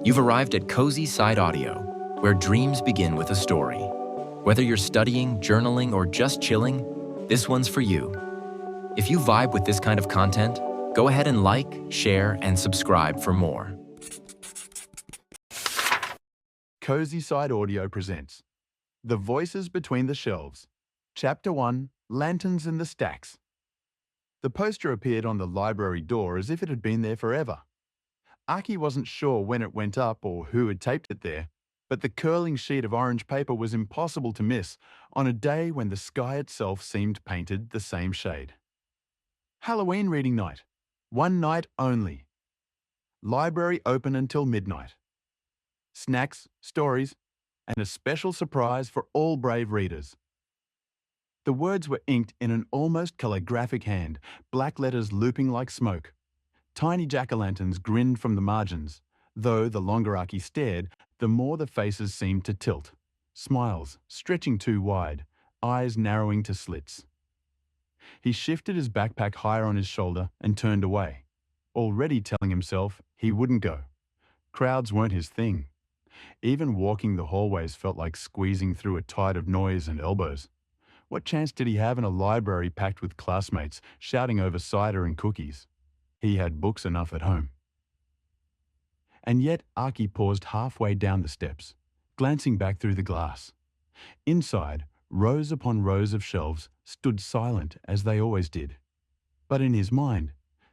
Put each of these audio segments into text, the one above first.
You've arrived at CozySideAudio, where dreams begin with a story. Whether you're studying, journaling, or just chilling, this one's for you. If you vibe with this kind of content, go ahead and like, share, and subscribe for more. CozySideAudio presents The Voices Between the Shelves, Chapter 1, Lanterns in the Stacks. The poster appeared on the library door as if it had been there forever. Aki wasn't sure when it went up or who had taped it there, but the curling sheet of orange paper was impossible to miss on a day when the sky itself seemed painted the same shade. Halloween reading night. One night only. Library open until midnight. Snacks, stories, and a special surprise for all brave readers. The words were inked in an almost calligraphic hand, black letters looping like smoke. Tiny jack-o'-lanterns grinned from the margins, though the longer Aki stared, the more the faces seemed to tilt. Smiles stretching too wide, eyes narrowing to slits. He shifted his backpack higher on his shoulder and turned away, already telling himself he wouldn't go. Crowds weren't his thing. Even walking the hallways felt like squeezing through a tide of noise and elbows. What chance did he have in a library packed with classmates shouting over cider and cookies? He had books enough at home. And yet Aki paused halfway down the steps, glancing back through the glass. Inside, rows upon rows of shelves stood silent as they always did. But in his mind,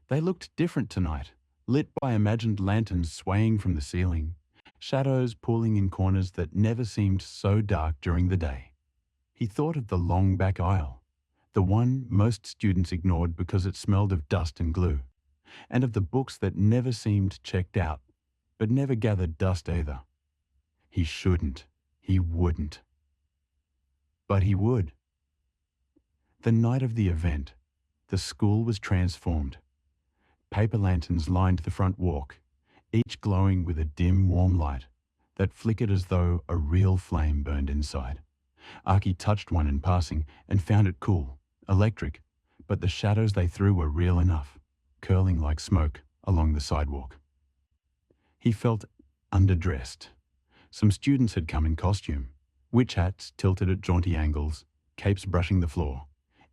they looked different tonight, lit by imagined lanterns swaying from the ceiling, shadows pooling in corners that never seemed so dark during the day. He thought of the long back aisle, the one most students ignored because it smelled of dust and glue, and of the books that never seemed checked out, but never gathered dust either. He shouldn't. He wouldn't. But he would. The night of the event, the school was transformed. Paper lanterns lined the front walk, each glowing with a dim, warm light that flickered as though a real flame burned inside. Aki touched one in passing and found it cool, electric, but the shadows they threw were real enough, curling like smoke along the sidewalk. He felt underdressed. Some students had come in costume, witch hats tilted at jaunty angles, capes brushing the floor,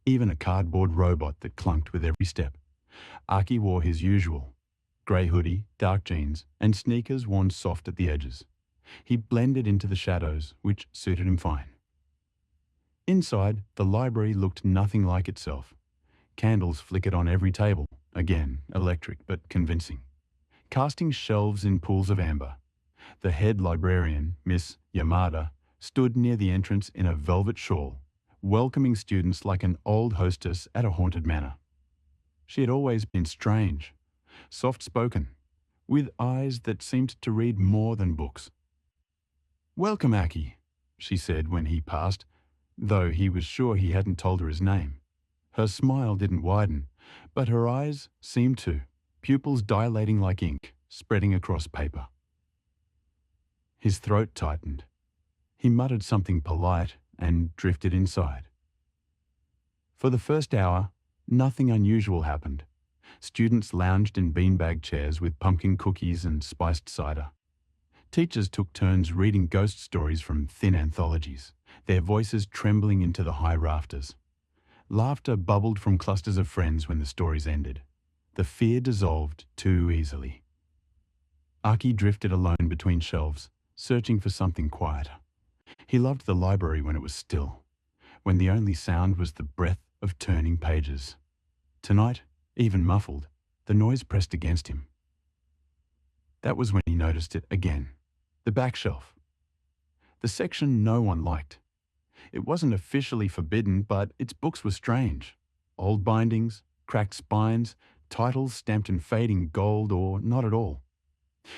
even a cardboard robot that clunked with every step. Aki wore his usual, grey hoodie, dark jeans, and sneakers worn soft at the edges. He blended into the shadows, which suited him fine. Inside, the library looked nothing like itself. Candles flickered on every table, again electric but convincing, casting shelves in pools of amber. The head librarian, Miss Yamada, stood near the entrance in a velvet shawl, welcoming students like an old hostess at a haunted manor. She had always been strange, soft-spoken, with eyes that seemed to read more than books. "Welcome, Aki," she said when he passed, though he was sure he hadn't told her his name. Her smile didn't widen, but her eyes seemed to, pupils dilating like ink, spreading across paper. His throat tightened. He muttered something polite and drifted inside. For the first hour, nothing unusual happened. Students lounged in beanbag chairs with pumpkin cookies and spiced cider. Teachers took turns reading ghost stories from thin anthologies, their voices trembling into the high rafters. Laughter bubbled from clusters of friends when the stories ended. The fear dissolved too easily. Aki drifted alone between shelves, searching for something quieter. He loved the library when it was still, when the only sound was the breath of turning pages. Tonight, even muffled, the noise pressed against him. That was when he noticed it again. The back shelf. The section no one liked. It wasn't officially forbidden, but its books were strange. Old bindings, cracked spines, titles stamped in fading gold or not at all.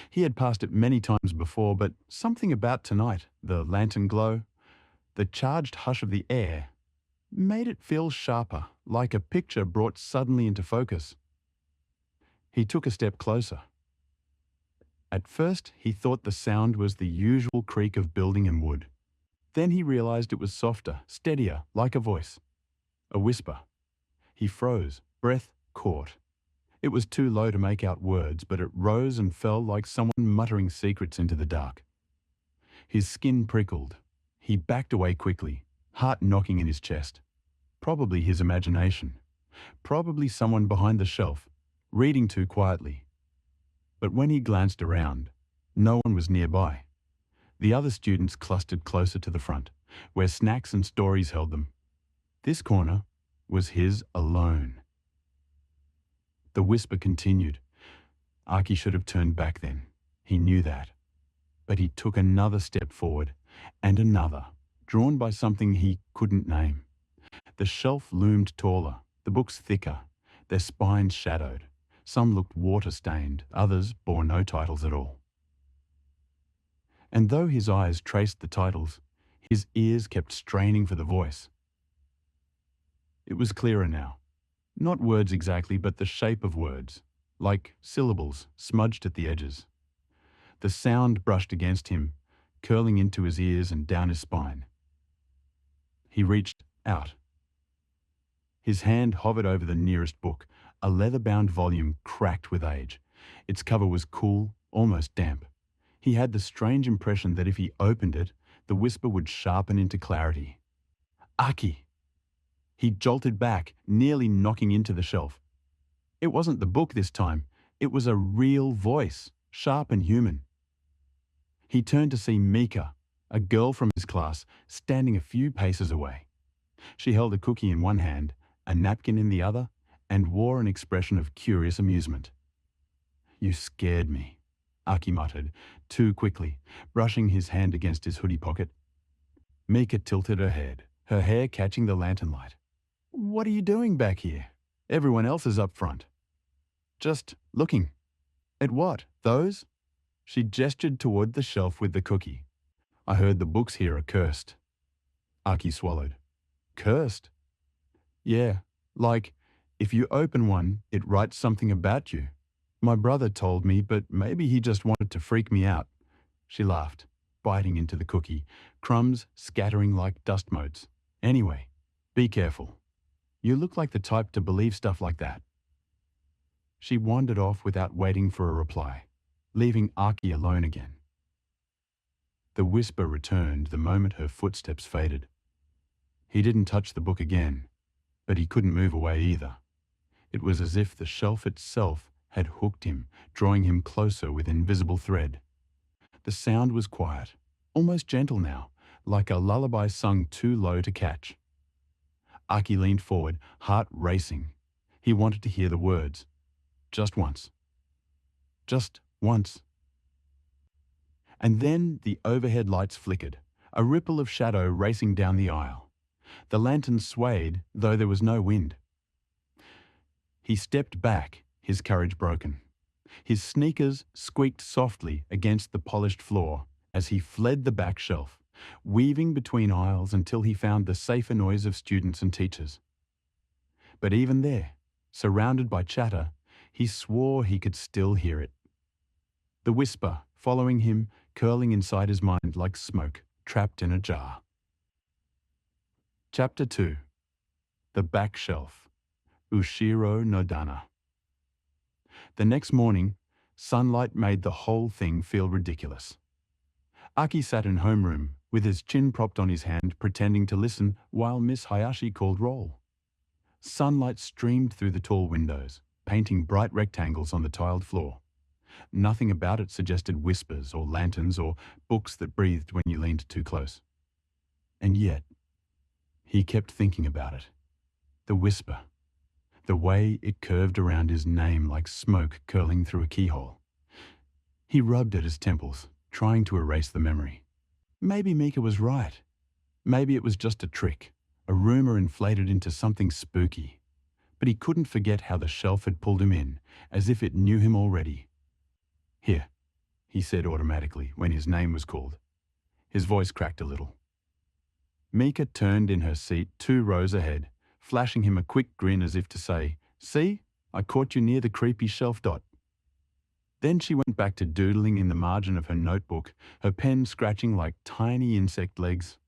He had passed it many times before, but something about tonight, the lantern glow, the charged hush of the air, made it feel sharper, like a picture brought suddenly into focus. He took a step closer. At first, he thought the sound was the usual creak of building and wood. Then he realized it was softer, steadier, like a voice. A whisper. He froze, breath caught. It was too low to make out words, but it rose and fell like someone muttering secrets into the dark. His skin prickled. He backed away quickly, heart knocking in his chest. Probably his imagination. Probably someone behind the shelf, reading too quietly. But when he glanced around, no one was nearby. The other students clustered closer to the front, where snacks and stories held them. This corner was his alone. The whisper continued. Aki should have turned back then. He knew that. But he took another step forward, and another, drawn by something he couldn't name. The shelf loomed taller, the books thicker, their spines shadowed. Some looked water-stained, others bore no titles at all. And though his eyes traced the titles, his ears kept straining for the voice. It was clearer now. Not words exactly, but the shape of words, like syllables smudged at the edges. The sound brushed against him, curling into his ears and down his spine. He reached out. His hand hovered over the nearest book, a leather-bound volume cracked with age. Its cover was cool, almost damp. He had the strange impression that if he opened it, the whisper would sharpen into clarity. Aki! He jolted back, nearly knocking into the shelf. It wasn't the book this time. It was a real voice, sharp and human. He turned to see Mika, a girl from his class, standing a few paces away. She held a cookie in one hand, a napkin in the other, and wore an expression of curious amusement. "You scared me," Aki muttered, too quickly, brushing his hand against his hoodie pocket. Mika tilted her head, her hair catching the lantern light. "What are you doing back here? Everyone else is up front." "Just looking." "At what? Those?" She gestured toward the shelf with the cookie. "I heard the books here are cursed." Aki swallowed. "Cursed?" "Yeah, like, if you open one, it writes something about you. My brother told me, but maybe he just wanted to freak me out." She laughed, biting into the cookie, crumbs scattering like dust motes. "Anyway, be careful. You look like the type to believe stuff like that." She wandered off without waiting for a reply, leaving Aki alone again. The whisper returned the moment her footsteps faded. He didn't touch the book again, but he couldn't move away either. It was as if the shelf itself had hooked him, drawing him closer with invisible thread. The sound was quiet, almost gentle now, like a lullaby sung too low to catch. Aki leaned forward, heart racing. He wanted to hear the words. Just once. Just once. And then the overhead lights flickered, a ripple of shadow racing down the aisle. The lantern swayed, though there was no wind. He stepped back, his courage broken. His sneakers squeaked softly against the polished floor as he fled the back shelf, weaving between aisles until he found the safer noise of students and teachers. But even there, surrounded by chatter, he swore he could still hear it. The whisper, following him, curling inside his mind like smoke, trapped in a jar. Chapter 2. The Back Shelf. Ushiro no Dana. The next morning, sunlight made the whole thing feel ridiculous. Aki sat in homeroom, with his chin propped on his hand, pretending to listen while Miss Hayashi called roll. Sunlight streamed through the tall windows, painting bright rectangles on the tiled floor. Nothing about it suggested whispers or lanterns or books that breathed when you leaned too close. And yet, he kept thinking about it. The whisper. The way it curved around his name like smoke curling through a keyhole. He rubbed at his temples, trying to erase the memory. Maybe Mika was right. Maybe it was just a trick, a rumor inflated into something spooky. But he couldn't forget how the shelf had pulled him in, as if it knew him already. "Here," he said automatically when his name was called. His voice cracked a little. Mika turned in her seat 2 rows ahead, flashing him a quick grin as if to say, "See, I caught you near the creepy shelf dot." Then she went back to doodling in the margin of her notebook, her pen scratching like tiny insect legs.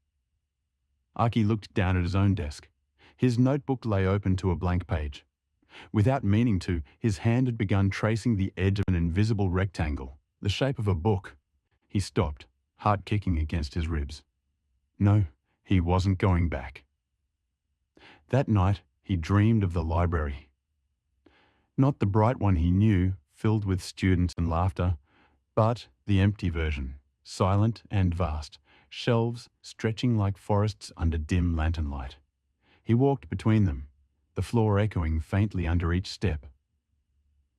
Aki looked down at his own desk. His notebook lay open to a blank page. Without meaning to, his hand had begun tracing the edge of an invisible rectangle, the shape of a book. He stopped, heart kicking against his ribs. No, he wasn't going back. That night, he dreamed of the library. Not the bright one he knew, filled with students and laughter, but the empty version, silent and vast, shelves stretching like forests under dim lantern light. He walked between them, the floor echoing faintly under each step.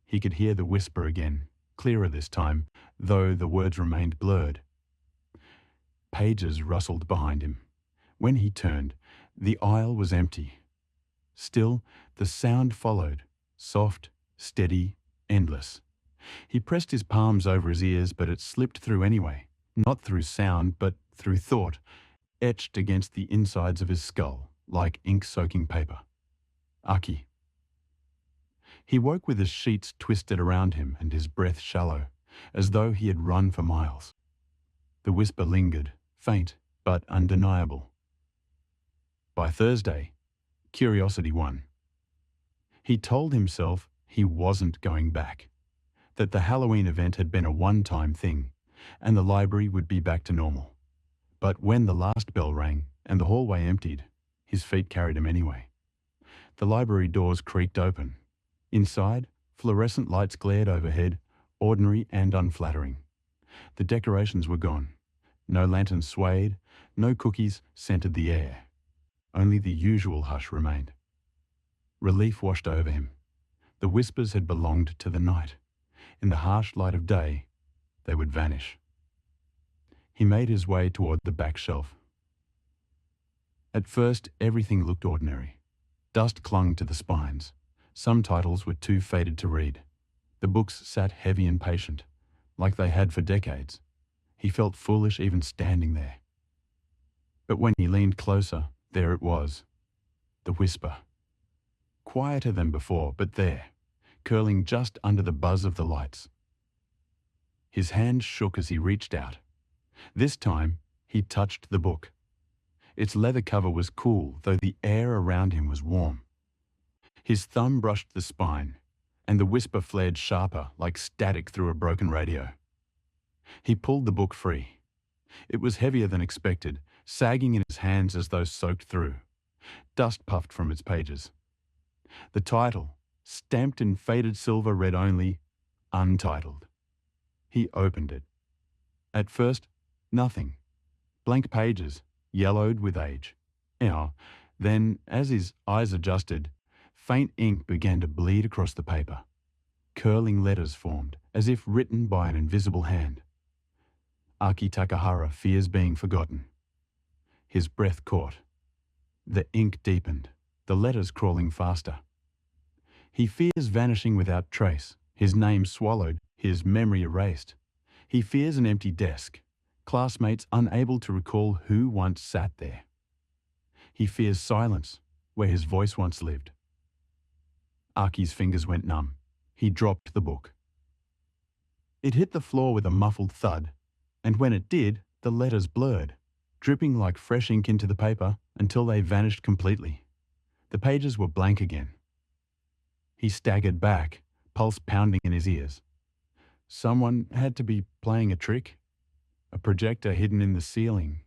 He could hear the whisper again, clearer this time, though the words remained blurred. Pages rustled behind him. When he turned, the aisle was empty. Still, the sound followed, soft, steady, endless. He pressed his palms over his ears, but it slipped through anyway, not through sound, but through thought, etched against the insides of his skull, like ink-soaking paper. Aki. He woke with his sheets twisted around him and his breath shallow, as though he had run for miles. The whisper lingered, faint but undeniable. By Thursday, curiosity won. He told himself he wasn't going back, that the Halloween event had been a one-time thing, and the library would be back to normal. But when the last bell rang and the hallway emptied, his feet carried him anyway. The library doors creaked open. Inside, fluorescent lights glared overhead, ordinary and unflattering. The decorations were gone. No lanterns swayed, no cookies scented the air. Only the usual hush remained. Relief washed over him. The whispers had belonged to the night. In the harsh light of day, they would vanish. He made his way toward the back shelf. At first, everything looked ordinary. Dust clung to the spines. Some titles were too faded to read. The books sat heavy and patient, like they had for decades. He felt foolish even standing there. But when he leaned closer, there it was. The whisper. Quieter than before, but there, curling just under the buzz of the lights. His hand shook as he reached out. This time, he touched the book. Its leather cover was cool, though the air around him was warm. His thumb brushed the spine, and the whisper flared sharper, like static through a broken radio. He pulled the book free. It was heavier than expected, sagging in his hands as though soaked through. Dust puffed from its pages. The title, stamped in faded silver, read only, Untitled. He opened it. At first, nothing. Blank pages, yellowed with age. Then, as his eyes adjusted, faint ink began to bleed across the paper. Curling letters formed, as if written by an invisible hand. Aki Takahara fears being forgotten. His breath caught. The ink deepened, the letters crawling faster. He fears vanishing without trace, his name swallowed, his memory erased. He fears an empty desk, classmates unable to recall who once sat there. He fears silence, where his voice once lived. Aki's fingers went numb. He dropped the book. It hit the floor with a muffled thud, and when it did, the letters blurred, dripping like fresh ink into the paper until they vanished completely. The pages were blank again. He staggered back, pulse pounding in his ears. Someone had to be playing a trick. A projector hidden in the ceiling,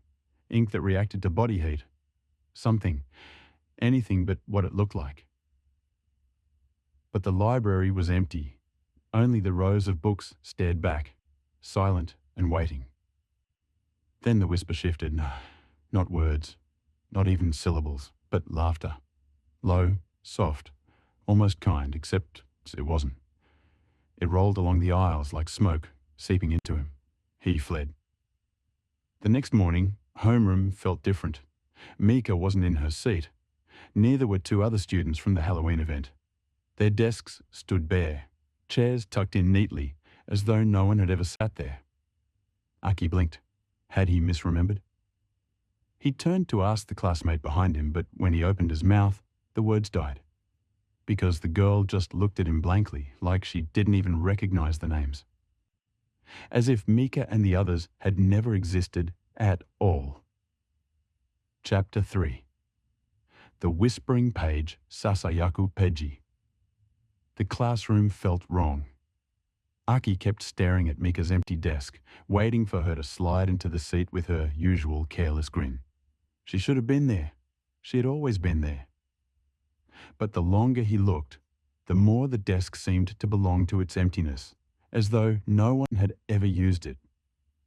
ink that reacted to body heat. Something, anything but what it looked like. But the library was empty. Only the rows of books stared back, silent and waiting. Then the whisper shifted. No, not words, not even syllables, but laughter. Low, soft, almost kind, except it wasn't. It rolled along the aisles like smoke, seeping into him. He fled. The next morning, homeroom felt different. Mika wasn't in her seat. Neither were two other students from the Halloween event. Their desks stood bare, chairs tucked in neatly, as though no one had ever sat there. Aki blinked. Had he misremembered? He turned to ask the classmate behind him, but when he opened his mouth, the words died. Because the girl just looked at him blankly, like she didn't even recognize the names. As if Mika and the others had never existed at all. Chapter 3. The Whispering Page Sasayaku Peji. The classroom felt wrong. Aki kept staring at Mika's empty desk, waiting for her to slide into the seat with her usual careless grin. She should have been there. She had always been there. But the longer he looked, the more the desk seemed to belong to its emptiness, as though no one had ever used it.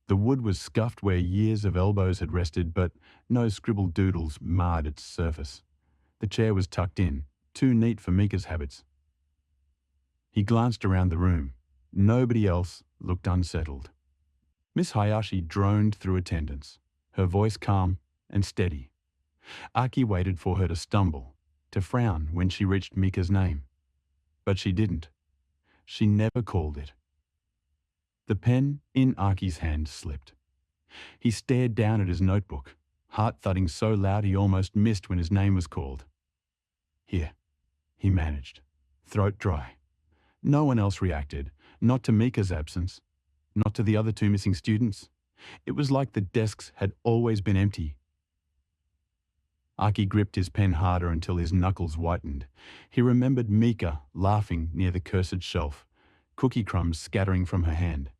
The wood was scuffed where years of elbows had rested, but no scribbled doodles marred its surface. The chair was tucked in, too neat for Mika's habits. He glanced around the room. Nobody else looked unsettled. Miss Hayashi droned through attendance, her voice calm and steady. Aki waited for her to stumble, to frown when she reached Mika's name. But she didn't. She never called it. The pen in Aki's hand slipped. He stared down at his notebook, heart thudding so loud he almost missed when his name was called. Here, he managed, throat dry. No one else reacted, not to Mika's absence, not to the other two missing students. It was like the desks had always been empty. Aki gripped his pen harder until his knuckles whitened. He remembered Mika laughing near the cursed shelf, cookie crumbs scattering from her hand.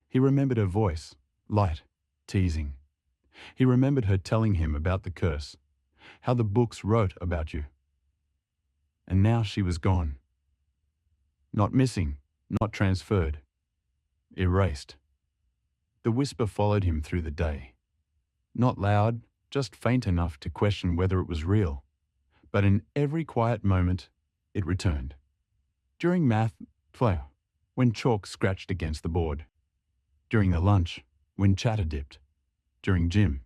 He remembered her voice, light, teasing. He remembered her telling him about the curse, how the books wrote about you. And now she was gone. Not missing, not transferred. Erased. The whisper followed him through the day. Not loud, just faint enough to question whether it was real. But in every quiet moment, it returned. During math, when chalk scratched against the board. During the lunch, when chatter dipped. During gym,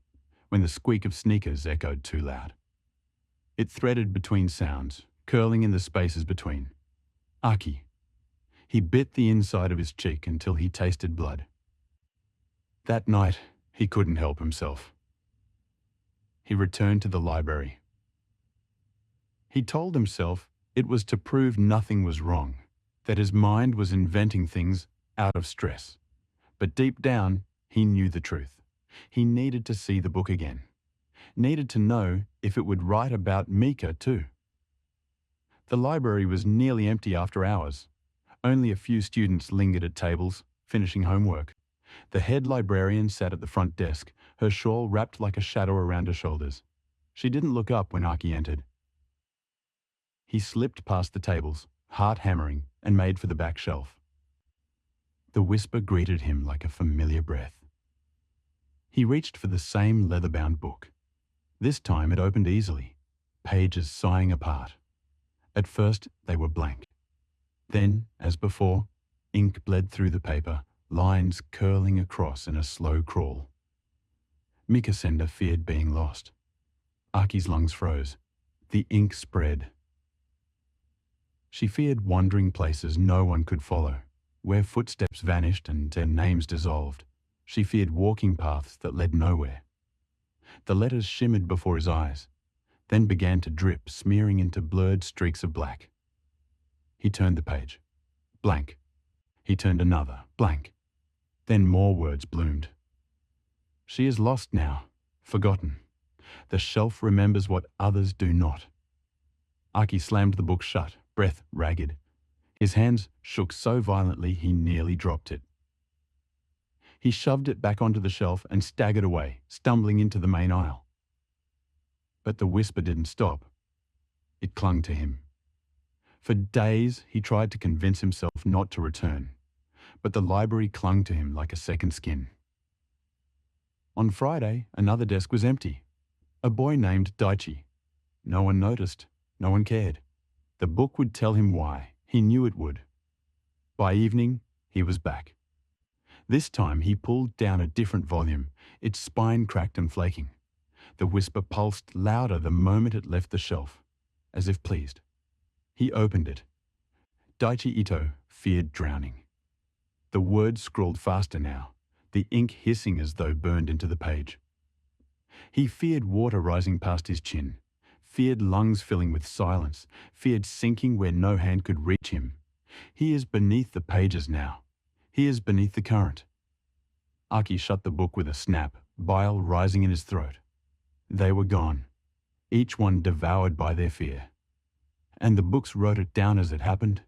when the squeak of sneakers echoed too loud. It threaded between sounds, curling in the spaces between. Aki. He bit the inside of his cheek until he tasted blood. That night, he couldn't help himself. He returned to the library. He told himself it was to prove nothing was wrong, that his mind was inventing things out of stress. But deep down, he knew the truth. He needed to see the book again. Needed to know if it would write about Mika too. The library was nearly empty after hours. Only a few students lingered at tables, finishing homework. The head librarian sat at the front desk, her shawl wrapped like a shadow around her shoulders. She didn't look up when Aki entered. He slipped past the tables, heart hammering, and made for the back shelf. The whisper greeted him like a familiar breath. He reached for the same leather-bound book. This time it opened easily, pages sighing apart. At first they were blank. Then, as before, ink bled through the paper, lines curling across in a slow crawl. Mika Sender feared being lost. Aki's lungs froze. The ink spread. She feared wandering places no one could follow, where footsteps vanished and their names dissolved. She feared walking paths that led nowhere. The letters shimmered before his eyes, then began to drip, smearing into blurred streaks of black. He turned the page. Blank. He turned another. Blank. Then more words bloomed. She is lost now, forgotten. The shelf remembers what others do not. Aki slammed the book shut, breath ragged. His hands shook so violently he nearly dropped it. He shoved it back onto the shelf and staggered away, stumbling into the main aisle. But the whisper didn't stop. It clung to him. For days he tried to convince himself not to return, but the library clung to him like a second skin. On Friday, another desk was empty. A boy named Daichi. No one noticed. No one cared. The book would tell him why. He knew it would. By evening, he was back. This time he pulled down a different volume, its spine cracked and flaking. The whisper pulsed louder the moment it left the shelf, as if pleased. He opened it. Daichi Ito feared drowning. The words scrawled faster now, the ink hissing as though burned into the page. He feared water rising past his chin, feared lungs filling with silence, feared sinking where no hand could reach him. He is beneath the pages now. He is beneath the current. Aki shut the book with a snap, bile rising in his throat. They were gone, each one devoured by their fear. And the books wrote it down as it happened.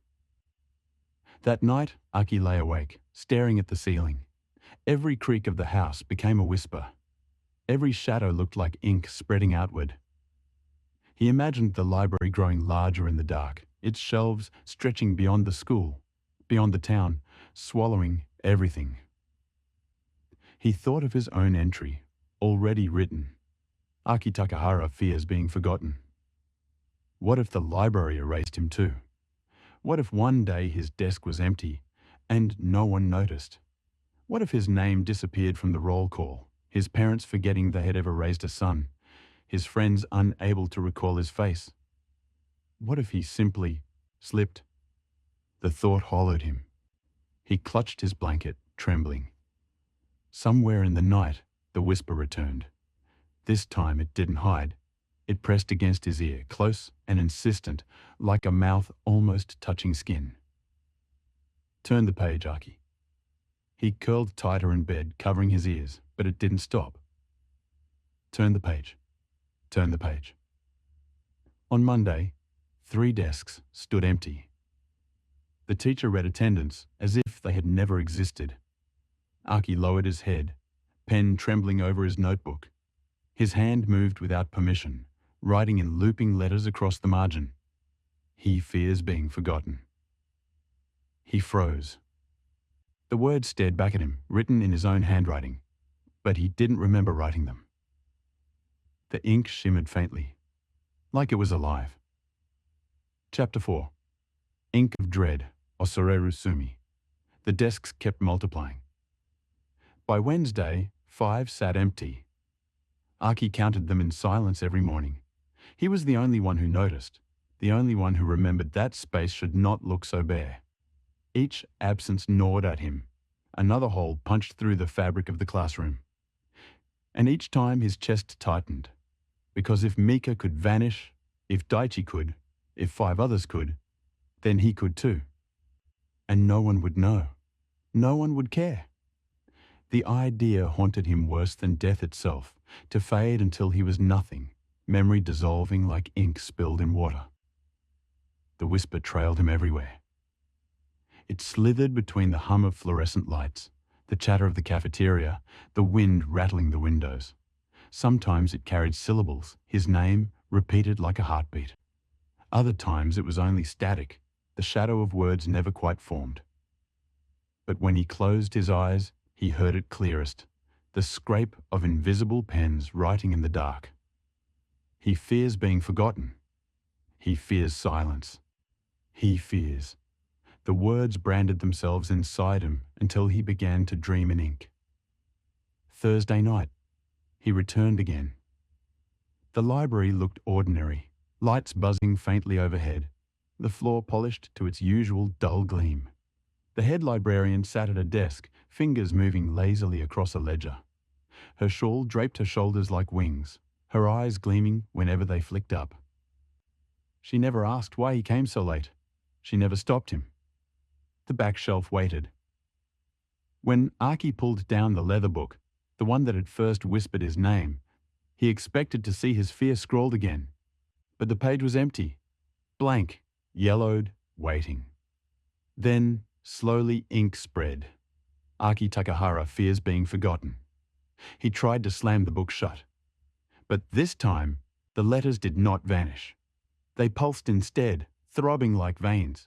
That night, Aki lay awake, staring at the ceiling. Every creak of the house became a whisper. Every shadow looked like ink spreading outward. He imagined the library growing larger in the dark, its shelves stretching beyond the school, beyond the town, swallowing everything. He thought of his own entry, already written. Aki Takahara fears being forgotten. What if the library erased him too? What if one day his desk was empty and no one noticed? What if his name disappeared from the roll call, his parents forgetting they had ever raised a son, his friends unable to recall his face? What if he simply slipped? The thought hollowed him. He clutched his blanket, trembling. Somewhere in the night, the whisper returned. This time it didn't hide. It pressed against his ear, close and insistent, like a mouth almost touching skin. Turn the page, Aki. He curled tighter in bed, covering his ears, but it didn't stop. Turn the page. Turn the page. On Monday, 3 desks stood empty. The teacher read attendance as if they had never existed. Aki lowered his head, pen trembling over his notebook. His hand moved without permission, writing in looping letters across the margin. He fears being forgotten. He froze. The words stared back at him, written in his own handwriting, but he didn't remember writing them. The ink shimmered faintly, like it was alive. Chapter 4. Ink of Dread, Osoreru Sumi. The desks kept multiplying. By Wednesday, 5 sat empty. Aki counted them in silence every morning. He was the only one who noticed, the only one who remembered that space should not look so bare. Each absence gnawed at him. Another hole punched through the fabric of the classroom. And each time his chest tightened, because if Mika could vanish, if Daichi could, if 5 others could, then he could too. And no one would know. No one would care. The idea haunted him worse than death itself, to fade until he was nothing, memory dissolving like ink spilled in water. The whisper trailed him everywhere. It slithered between the hum of fluorescent lights, the chatter of the cafeteria, the wind rattling the windows. Sometimes it carried syllables, his name repeated like a heartbeat. Other times it was only static, the shadow of words never quite formed. But when he closed his eyes, he heard it clearest, the scrape of invisible pens writing in the dark. He fears being forgotten. He fears silence. He fears. The words branded themselves inside him until he began to dream in ink. Thursday night, he returned again. The library looked ordinary, lights buzzing faintly overhead, the floor polished to its usual dull gleam. The head librarian sat at a desk, fingers moving lazily across a ledger. Her shawl draped her shoulders like wings, her eyes gleaming whenever they flicked up. She never asked why he came so late. She never stopped him. The back shelf waited. When Aki pulled down the leather book, the one that had first whispered his name, he expected to see his fear scrawled again. But the page was empty, blank, yellowed, waiting. Then, slowly ink spread. Aki Takahara fears being forgotten. He tried to slam the book shut. But this time, the letters did not vanish. They pulsed instead, throbbing like veins.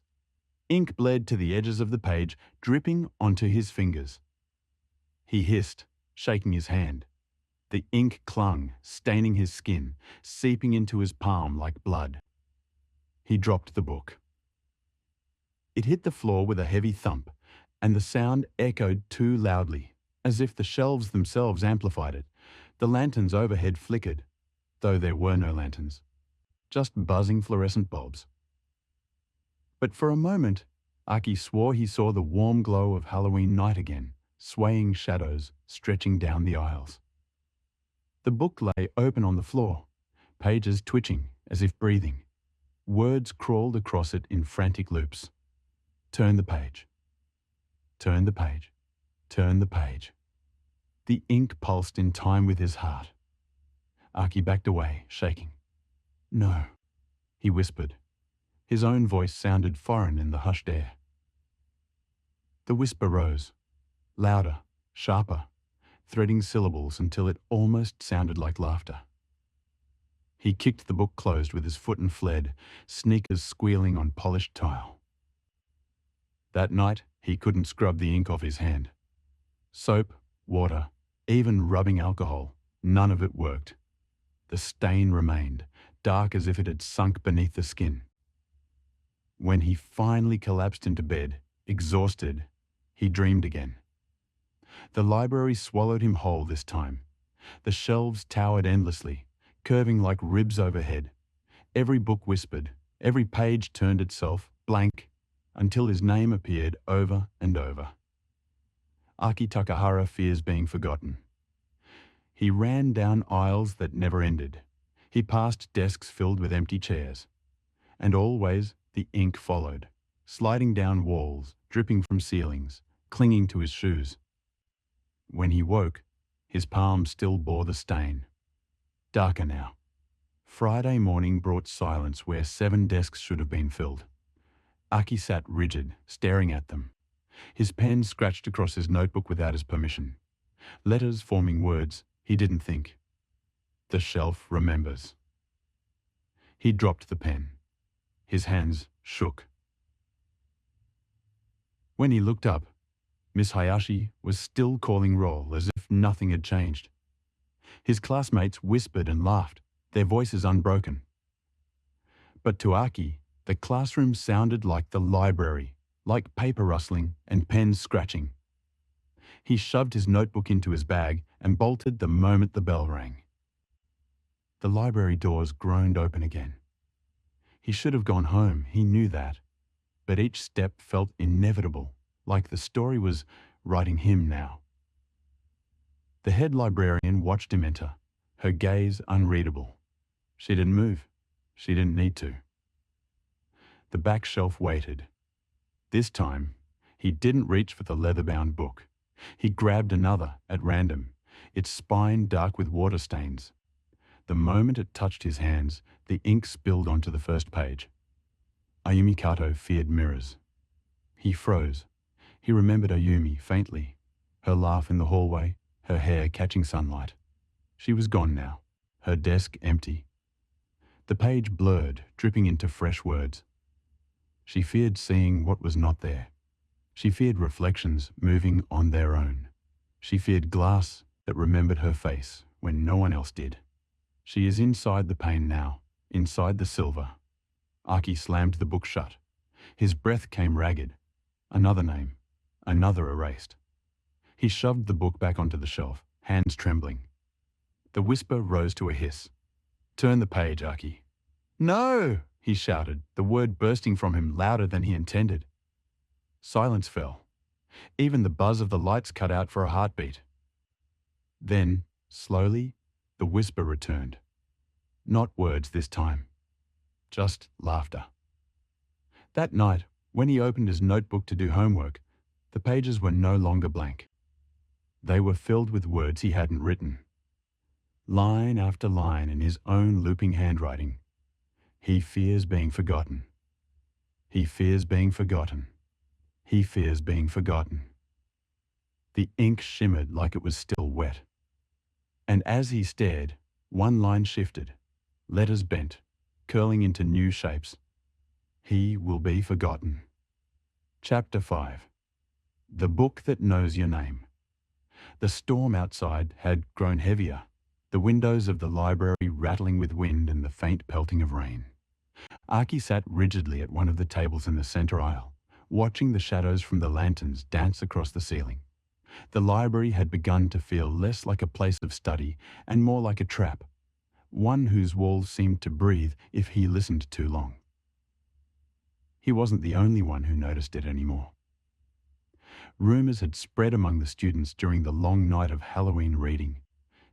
Ink bled to the edges of the page, dripping onto his fingers. He hissed, shaking his hand. The ink clung, staining his skin, seeping into his palm like blood. He dropped the book. It hit the floor with a heavy thump, and the sound echoed too loudly, as if the shelves themselves amplified it. The lanterns overhead flickered, though there were no lanterns, just buzzing fluorescent bulbs. But for a moment, Aki swore he saw the warm glow of Halloween night again, swaying shadows stretching down the aisles. The book lay open on the floor, pages twitching as if breathing. Words crawled across it in frantic loops. Turn the page. Turn the page. Turn the page. The ink pulsed in time with his heart. Aki backed away, shaking. No, he whispered. His own voice sounded foreign in the hushed air. The whisper rose, louder, sharper, threading syllables until it almost sounded like laughter. He kicked the book closed with his foot and fled, sneakers squealing on polished tile. That night, he couldn't scrub the ink off his hand. Soap, water, even rubbing alcohol, none of it worked. The stain remained, dark as if it had sunk beneath the skin. When he finally collapsed into bed, exhausted, he dreamed again. The library swallowed him whole this time. The shelves towered endlessly, curving like ribs overhead. Every book whispered, every page turned itself, blank, until his name appeared over and over. Aki Takahara fears being forgotten. He ran down aisles that never ended. He passed desks filled with empty chairs. And always the ink followed, sliding down walls, dripping from ceilings, clinging to his shoes. When he woke, his palm still bore the stain. Darker now. Friday morning brought silence where 7 desks should have been filled. Aki sat rigid, staring at them. His pen scratched across his notebook without his permission. Letters forming words he didn't think. The shelf remembers. He dropped the pen. His hands shook. When he looked up, Miss Hayashi was still calling roll as if nothing had changed. His classmates whispered and laughed, their voices unbroken. But to Aki, the classroom sounded like the library, like paper rustling and pens scratching. He shoved his notebook into his bag and bolted the moment the bell rang. The library doors groaned open again. He should have gone home, he knew that, but each step felt inevitable, like the story was writing him now. The head librarian watched him enter, her gaze unreadable. She didn't move. She didn't need to. The back shelf waited. This time, he didn't reach for the leather-bound book. He grabbed another at random, its spine dark with water stains. The moment it touched his hands, the ink spilled onto the first page. Ayumi Kato feared mirrors. He froze. He remembered Ayumi faintly, her laugh in the hallway, her hair catching sunlight. She was gone now, her desk empty. The page blurred, dripping into fresh words. She feared seeing what was not there. She feared reflections moving on their own. She feared glass that remembered her face when no one else did. She is inside the pane now, inside the silver. Aki slammed the book shut. His breath came ragged. Another name, another erased. He shoved the book back onto the shelf, hands trembling. The whisper rose to a hiss. "Turn the page, Aki." "No!" he shouted, the word bursting from him louder than he intended. Silence fell. Even the buzz of the lights cut out for a heartbeat. Then, slowly, the whisper returned. Not words this time. Just laughter. That night, when he opened his notebook to do homework, the pages were no longer blank. They were filled with words he hadn't written. Line after line in his own looping handwriting. He fears being forgotten. He fears being forgotten. He fears being forgotten. The ink shimmered like it was still wet. And as he stared, one line shifted, letters bent, curling into new shapes. He will be forgotten. Chapter 5. The Book That Knows Your Name. The storm outside had grown heavier, the windows of the library rattling with wind and the faint pelting of rain. Aki sat rigidly at one of the tables in the center aisle, watching the shadows from the lanterns dance across the ceiling. The library had begun to feel less like a place of study and more like a trap, one whose walls seemed to breathe if he listened too long. He wasn't the only one who noticed it anymore. Rumors had spread among the students during the long night of Halloween reading.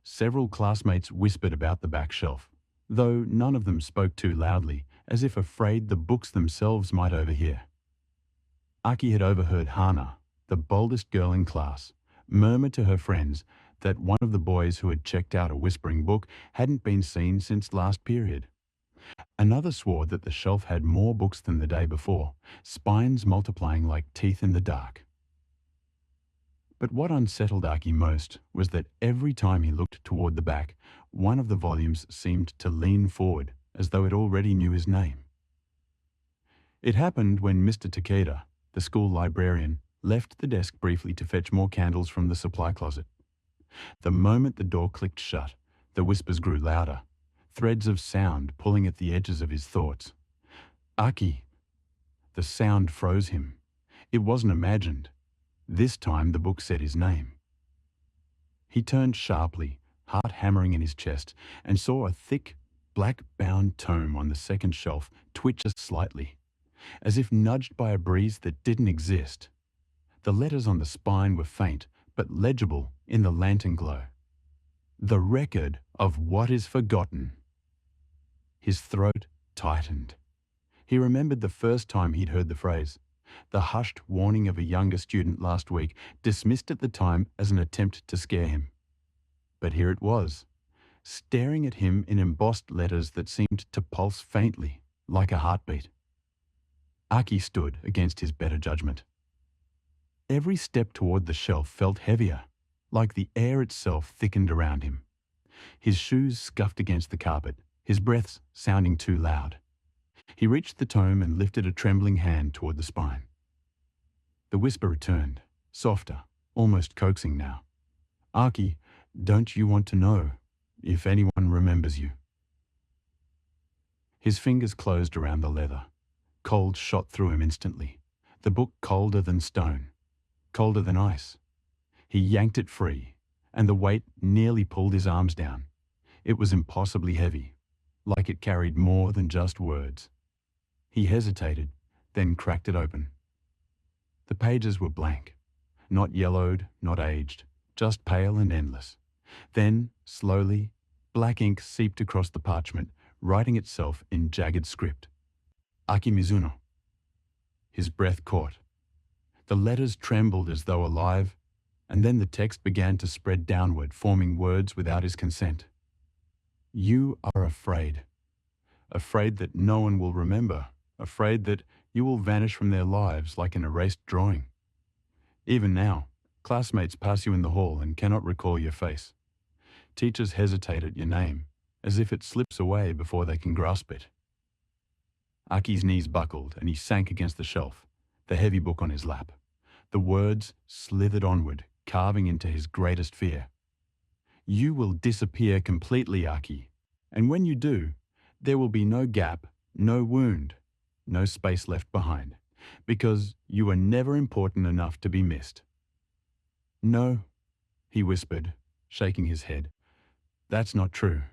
Several classmates whispered about the back shelf, though none of them spoke too loudly, as if afraid the books themselves might overhear. Aki had overheard Hana, the boldest girl in class, murmur to her friends that one of the boys who had checked out a whispering book hadn't been seen since last period. Another swore that the shelf had more books than the day before, spines multiplying like teeth in the dark. But what unsettled Aki most was that every time he looked toward the back, one of the volumes seemed to lean forward as though it already knew his name. It happened when Mr. Takeda, the school librarian, left the desk briefly to fetch more candles from the supply closet. The moment the door clicked shut, the whispers grew louder, threads of sound pulling at the edges of his thoughts. Aki! The sound froze him. It wasn't imagined. This time the book said his name. He turned sharply, heart hammering in his chest, and saw a thick, black-bound tome on the second shelf twitch slightly, as if nudged by a breeze that didn't exist. The letters on the spine were faint, but legible in the lantern glow. The record of what is forgotten. His throat tightened. He remembered the first time he'd heard the phrase, the hushed warning of a younger student last week, dismissed at the time as an attempt to scare him. But here it was, staring at him in embossed letters that seemed to pulse faintly, like a heartbeat. Aki stood against his better judgment. Every step toward the shelf felt heavier, like the air itself thickened around him. His shoes scuffed against the carpet, his breaths sounding too loud. He reached the tome and lifted a trembling hand toward the spine. The whisper returned, softer, almost coaxing now. Aki, don't you want to know if anyone remembers you? His fingers closed around the leather. Cold shot through him instantly. The book colder than stone, colder than ice. He yanked it free, and the weight nearly pulled his arms down. It was impossibly heavy, like it carried more than just words. He hesitated, then cracked it open. The pages were blank, not yellowed, not aged, just pale and endless. Then, slowly, black ink seeped across the parchment, writing itself in jagged script. Aki Mizuno. His breath caught. The letters trembled as though alive, and then the text began to spread downward, forming words without his consent. You are afraid. Afraid that no one will remember. Afraid that you will vanish from their lives like an erased drawing. Even now, classmates pass you in the hall and cannot recall your face. Teachers hesitate at your name, as if it slips away before they can grasp it. Aki's knees buckled and he sank against the shelf, the heavy book on his lap. The words slithered onward, carving into his greatest fear. You will disappear completely, Aki, and when you do, there will be no gap, no wound, no space left behind, because you were never important enough to be missed. No, he whispered, shaking his head. That's not true.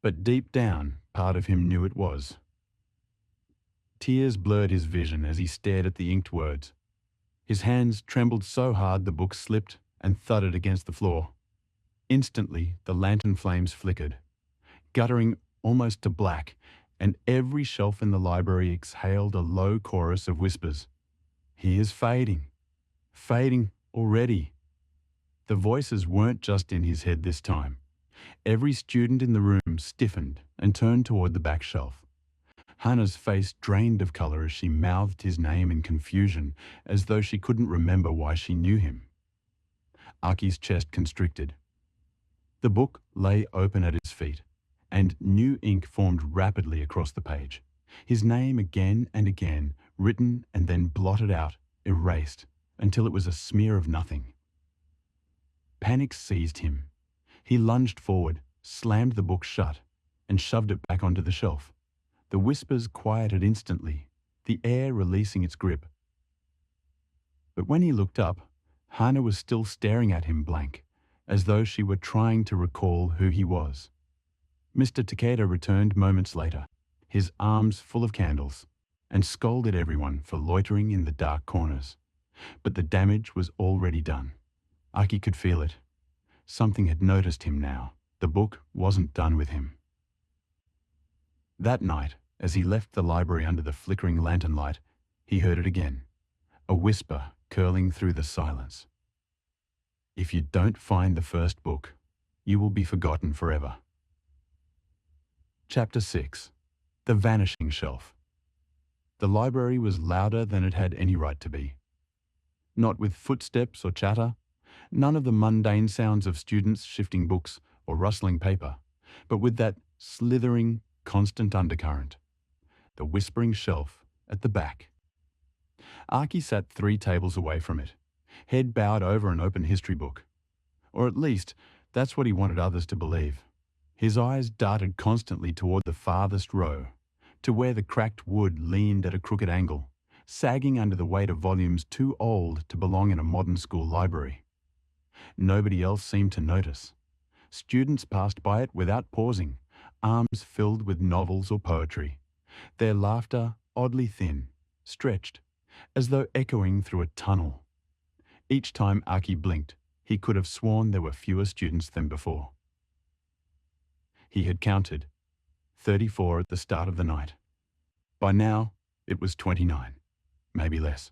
But deep down, part of him knew it was. Tears blurred his vision as he stared at the inked words. His hands trembled so hard the book slipped and thudded against the floor. Instantly, the lantern flames flickered, guttering almost to black, and every shelf in the library exhaled a low chorus of whispers. He is fading. Fading already. The voices weren't just in his head this time. Every student in the room stiffened and turned toward the back shelf. Hannah's face drained of color as she mouthed his name in confusion, as though she couldn't remember why she knew him. Aki's chest constricted. The book lay open at his feet, and new ink formed rapidly across the page. His name again and again, written and then blotted out, erased, until it was a smear of nothing. Panic seized him. He lunged forward, slammed the book shut, and shoved it back onto the shelf. The whispers quieted instantly, the air releasing its grip. But when he looked up, Hannah was still staring at him blank, as though she were trying to recall who he was. Mr. Takeda returned moments later, his arms full of candles, and scolded everyone for loitering in the dark corners. But the damage was already done. Aki could feel it. Something had noticed him now. The book wasn't done with him. That night, as he left the library under the flickering lantern light, he heard it again, a whisper curling through the silence. If you don't find the first book, you will be forgotten forever. Chapter 6. The Vanishing Shelf. The library was louder than it had any right to be. not with footsteps or chatter, none of the mundane sounds of students shifting books or rustling paper, but with that slithering, constant undercurrent, the whispering shelf at the back. Archie sat 3 tables away from it, head bowed over an open history book. Or at least, that's what he wanted others to believe. His eyes darted constantly toward the farthest row, to where the cracked wood leaned at a crooked angle, sagging under the weight of volumes too old to belong in a modern school library. Nobody else seemed to notice. Students passed by it without pausing, arms filled with novels or poetry, their laughter oddly thin, stretched, as though echoing through a tunnel. Each time Archie blinked, he could have sworn there were fewer students than before. He had counted 34 at the start of the night. By now, it was 29, maybe less.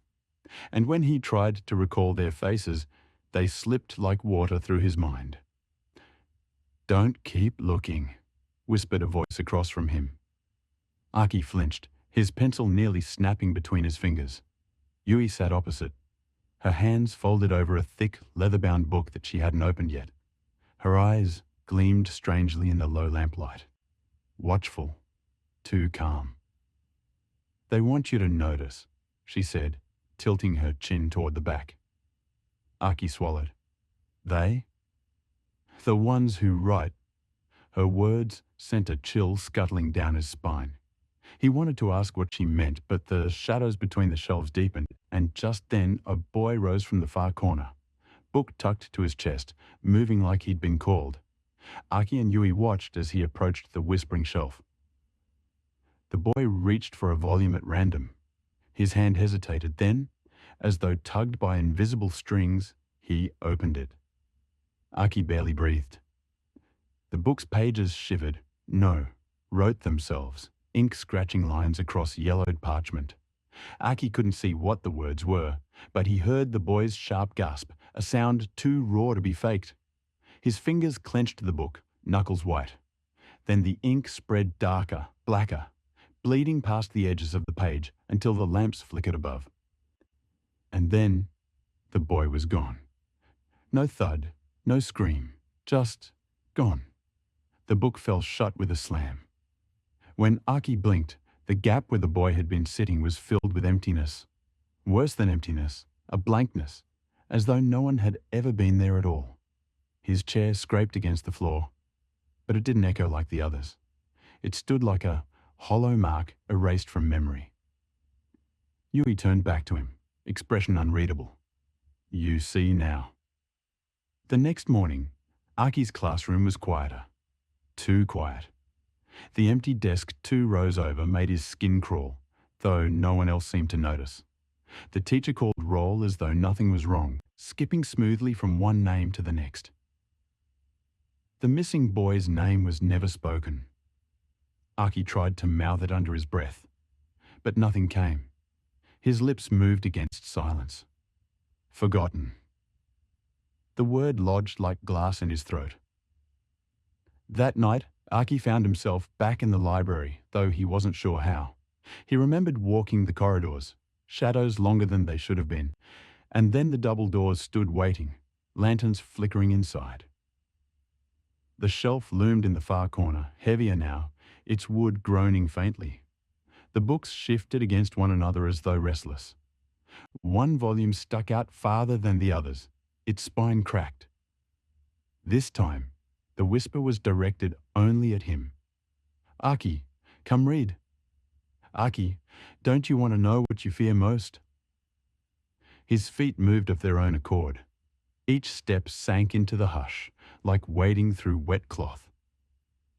And when he tried to recall their faces, they slipped like water through his mind. "Don't keep looking," whispered a voice across from him. Archie flinched, his pencil nearly snapping between his fingers. Yui sat opposite, her hands folded over a thick, leather-bound book that she hadn't opened yet. Her eyes gleamed strangely in the low lamplight. Watchful, too calm. "They want you to notice," she said, tilting her chin toward the back. Archie swallowed. "They? The ones who write." Her words sent a chill scuttling down his spine. He wanted to ask what she meant, but the shadows between the shelves deepened, and just then a boy rose from the far corner, book tucked to his chest, moving like he'd been called. Archie and Yui watched as he approached the whispering shelf. The boy reached for a volume at random. His hand hesitated, then, as though tugged by invisible strings, he opened it. Archie barely breathed. The book's pages shivered, wrote themselves, ink scratching lines across yellowed parchment. Archie couldn't see what the words were, but he heard the boy's sharp gasp, a sound too raw to be faked. His fingers clenched the book, knuckles white. Then the ink spread darker, blacker, bleeding past the edges of the page until the lamps flickered above. And then the boy was gone. No thud, no scream, just gone. The book fell shut with a slam. When Archie blinked, the gap where the boy had been sitting was filled with emptiness. Worse than emptiness, a blankness, as though no one had ever been there at all. His chair scraped against the floor, but it didn't echo like the others. It stood like a hollow mark erased from memory. Yui turned back to him, expression unreadable. "You see now." The next morning, Archie's classroom was quieter. Too quiet. The empty desk 2 rows over made his skin crawl, though no one else seemed to notice. The teacher called roll as though nothing was wrong, skipping smoothly from one name to the next. The missing boy's name was never spoken. Archie tried to mouth it under his breath, but nothing came. His lips moved against silence. Forgotten. The word lodged like glass in his throat. That night, Archie found himself back in the library, though he wasn't sure how. He remembered walking the corridors, shadows longer than they should have been, and then the double doors stood waiting, lanterns flickering inside. The shelf loomed in the far corner, heavier now, its wood groaning faintly. The books shifted against one another as though restless. One volume stuck out farther than the others, its spine cracked. This time, the whisper was directed only at him. "Archie, come read. Archie, don't you want to know what you fear most?" His feet moved of their own accord. Each step sank into the hush, like wading through wet cloth.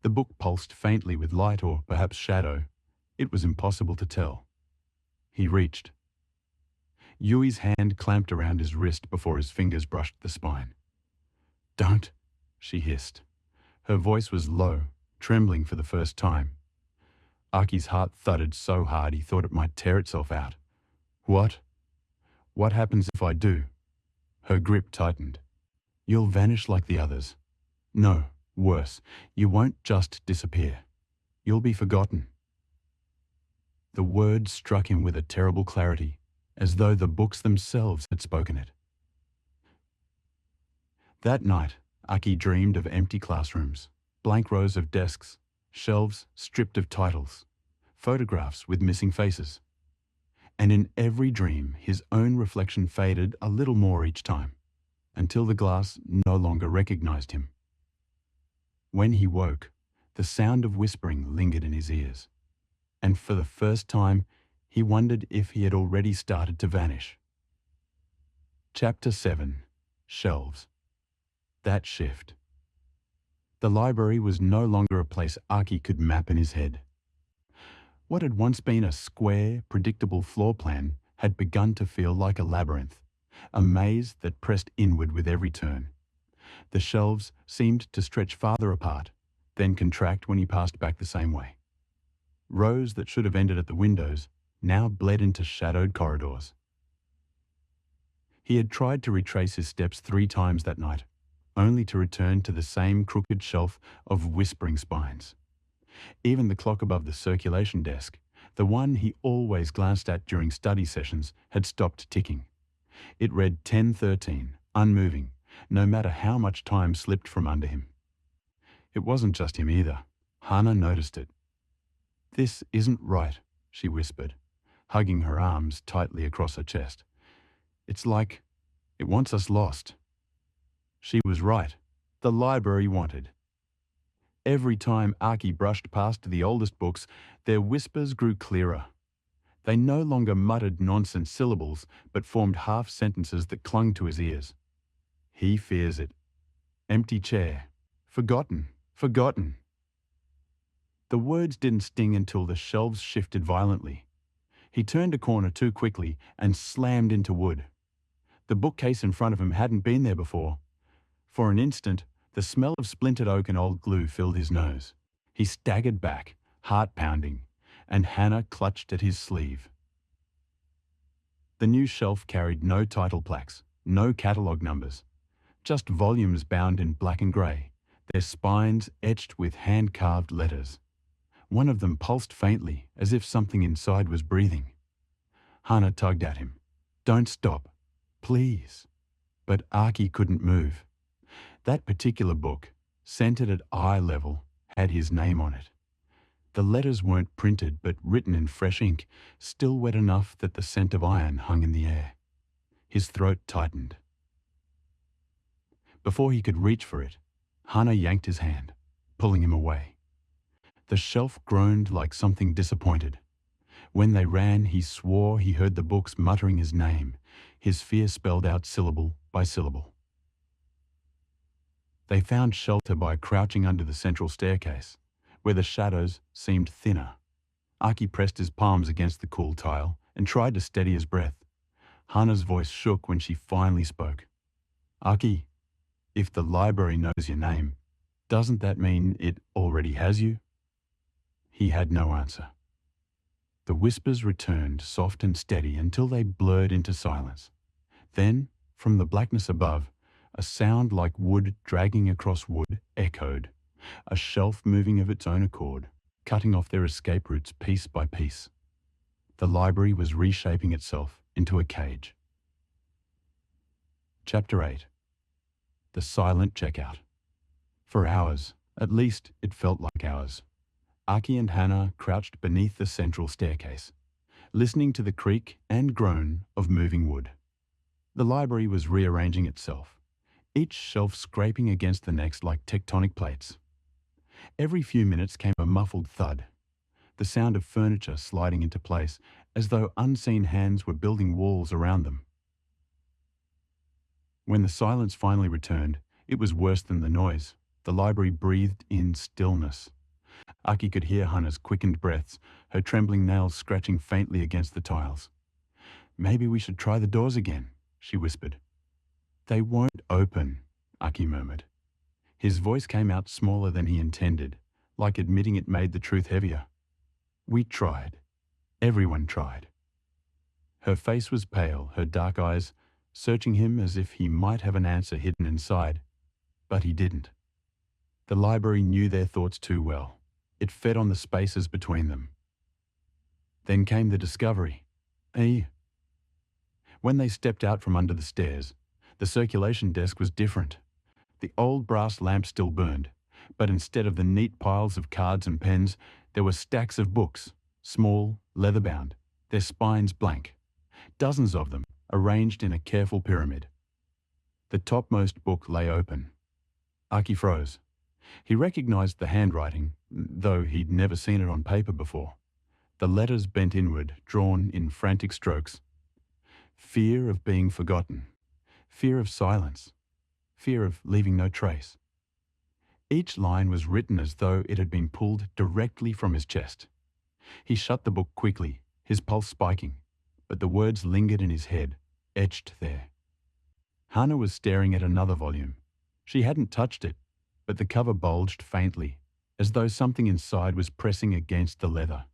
The book pulsed faintly with light or perhaps shadow. It was impossible to tell. He reached. Yui's hand clamped around his wrist before his fingers brushed the spine. "Don't," she hissed. Her voice was low, trembling for the first time. Archie's heart thudded so hard he thought it might tear itself out. "What? What happens if I do?" Her grip tightened. "You'll vanish like the others. No, worse, you won't just disappear. You'll be forgotten." The words struck him with a terrible clarity, as though the books themselves had spoken it. That night, Aki dreamed of empty classrooms, blank rows of desks, shelves stripped of titles, photographs with missing faces. And in every dream, his own reflection faded a little more each time, until the glass no longer recognized him. When he woke, the sound of whispering lingered in his ears, and for the first time, he wondered if he had already started to vanish. Chapter 7. Shelves. That shift. The library was no longer a place Aki could map in his head. What had once been a square, predictable floor plan had begun to feel like a labyrinth, a maze that pressed inward with every turn. The shelves seemed to stretch farther apart, then contract when he passed back the same way. Rows that should have ended at the windows now bled into shadowed corridors. He had tried to retrace his steps 3 times that night, only to return to the same crooked shelf of whispering spines. Even the clock above the circulation desk, the one he always glanced at during study sessions, had stopped ticking. It read 10:13, unmoving, no matter how much time slipped from under him. It wasn't just him either. Hannah noticed it. "This isn't right," she whispered, hugging her arms tightly across her chest. "It's like it wants us lost." She was right. The library wanted. Every time Aki brushed past the oldest books, their whispers grew clearer. They no longer muttered nonsense syllables, but formed half-sentences that clung to his ears. "He fears it. Empty chair. Forgotten. Forgotten." The words didn't sting until the shelves shifted violently. He turned a corner too quickly and slammed into wood. The bookcase in front of him hadn't been there before. For an instant, the smell of splintered oak and old glue filled his nose. He staggered back, heart pounding, and Hannah clutched at his sleeve. The new shelf carried no title plaques, no catalogue numbers, just volumes bound in black and grey, their spines etched with hand-carved letters. One of them pulsed faintly, as if something inside was breathing. Hannah tugged at him. "Don't stop. Please." But Aki couldn't move. That particular book, centered at eye level, had his name on it. The letters weren't printed but written in fresh ink, still wet enough that the scent of iron hung in the air. His throat tightened. Before he could reach for it, Hannah yanked his hand, pulling him away. The shelf groaned like something disappointed. When they ran, he swore he heard the books muttering his name, his fear spelled out syllable by syllable. They found shelter by crouching under the central staircase, where the shadows seemed thinner. Aki pressed his palms against the cool tile and tried to steady his breath. Hannah's voice shook when she finally spoke. "Aki, if the library knows your name, doesn't that mean it already has you?" He had no answer. The whispers returned, soft and steady, until they blurred into silence. Then, from the blackness above, a sound like wood dragging across wood echoed, a shelf moving of its own accord, cutting off their escape routes piece by piece. The library was reshaping itself into a cage. Chapter 8. The silent checkout. For hours, at least it felt like hours, Aki and Hannah crouched beneath the central staircase, listening to the creak and groan of moving wood. The library was rearranging itself, each shelf scraping against the next like tectonic plates. Every few minutes came a muffled thud, the sound of furniture sliding into place, as though unseen hands were building walls around them. When the silence finally returned, it was worse than the noise. The library breathed in stillness. Aki could hear Hannah's quickened breaths, her trembling nails scratching faintly against the tiles. "Maybe we should try the doors again," she whispered. "They won't open," Aki murmured. His voice came out smaller than he intended, like admitting it made the truth heavier. "We tried. Everyone tried." Her face was pale, her dark eyes searching him as if he might have an answer hidden inside. But he didn't. The library knew their thoughts too well. It fed on the spaces between them. Then came the discovery. When they stepped out from under the stairs, the circulation desk was different. The old brass lamp still burned, but instead of the neat piles of cards and pens, there were stacks of books, small, leather-bound, their spines blank. Dozens of them, arranged in a careful pyramid. The topmost book lay open. Aki froze. He recognized the handwriting, though he'd never seen it on paper before. The letters bent inward, drawn in frantic strokes. Fear of being forgotten. Fear of silence. Fear of leaving no trace. Each line was written as though it had been pulled directly from his chest. He shut the book quickly, his pulse spiking, but the words lingered in his head, etched there. Hannah was staring at another volume. She hadn't touched it, but the cover bulged faintly, as though something inside was pressing against the leather.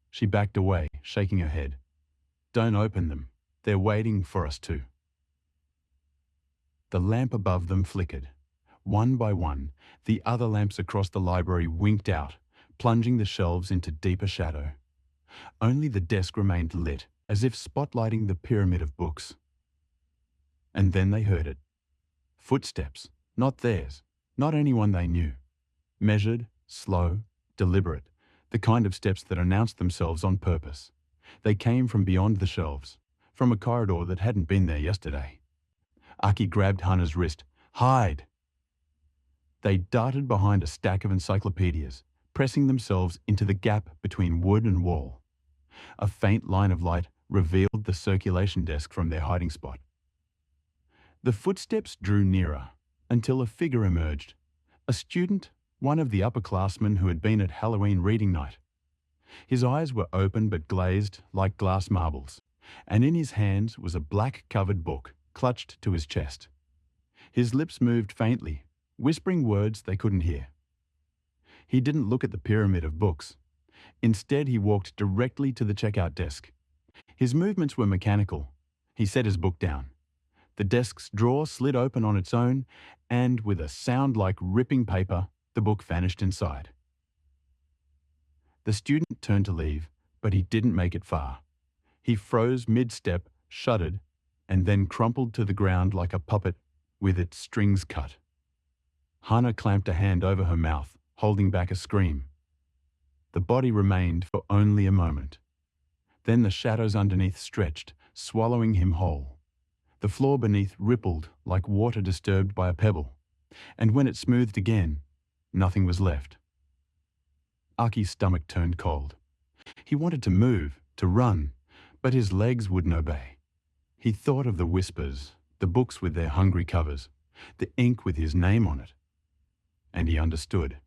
She backed away, shaking her head. "Don't open them. They're waiting for us to." The lamp above them flickered. One by one, the other lamps across the library winked out, plunging the shelves into deeper shadow. Only the desk remained lit, as if spotlighting the pyramid of books. And then they heard it. Footsteps, not theirs, not anyone they knew. Measured, slow, deliberate, the kind of steps that announced themselves on purpose. They came from beyond the shelves, from a corridor that hadn't been there yesterday. Aki grabbed Hannah's wrist. "Hide!" They darted behind a stack of encyclopedias, pressing themselves into the gap between wood and wall. A faint line of light revealed the circulation desk from their hiding spot. The footsteps drew nearer, until a figure emerged. A student, one of the upperclassmen who had been at Halloween reading night. His eyes were open but glazed like glass marbles, and in his hands was a black-covered book clutched to his chest. His lips moved faintly, whispering words they couldn't hear. He didn't look at the pyramid of books. Instead, he walked directly to the checkout desk. His movements were mechanical. He set his book down. The desk's drawer slid open on its own, and with a sound like ripping paper, the book vanished inside. The student turned to leave, but he didn't make it far. He froze mid-step, shuddered, and then crumpled to the ground like a puppet with its strings cut. Hannah clamped a hand over her mouth, holding back a scream. The body remained for only a moment. Then the shadows underneath stretched, swallowing him whole. The floor beneath rippled like water disturbed by a pebble, and when it smoothed again, nothing was left. Aki's stomach turned cold. He wanted to move, to run, but his legs wouldn't obey. He thought of the whispers, the books with their hungry covers, the ink with his name on it. And he understood.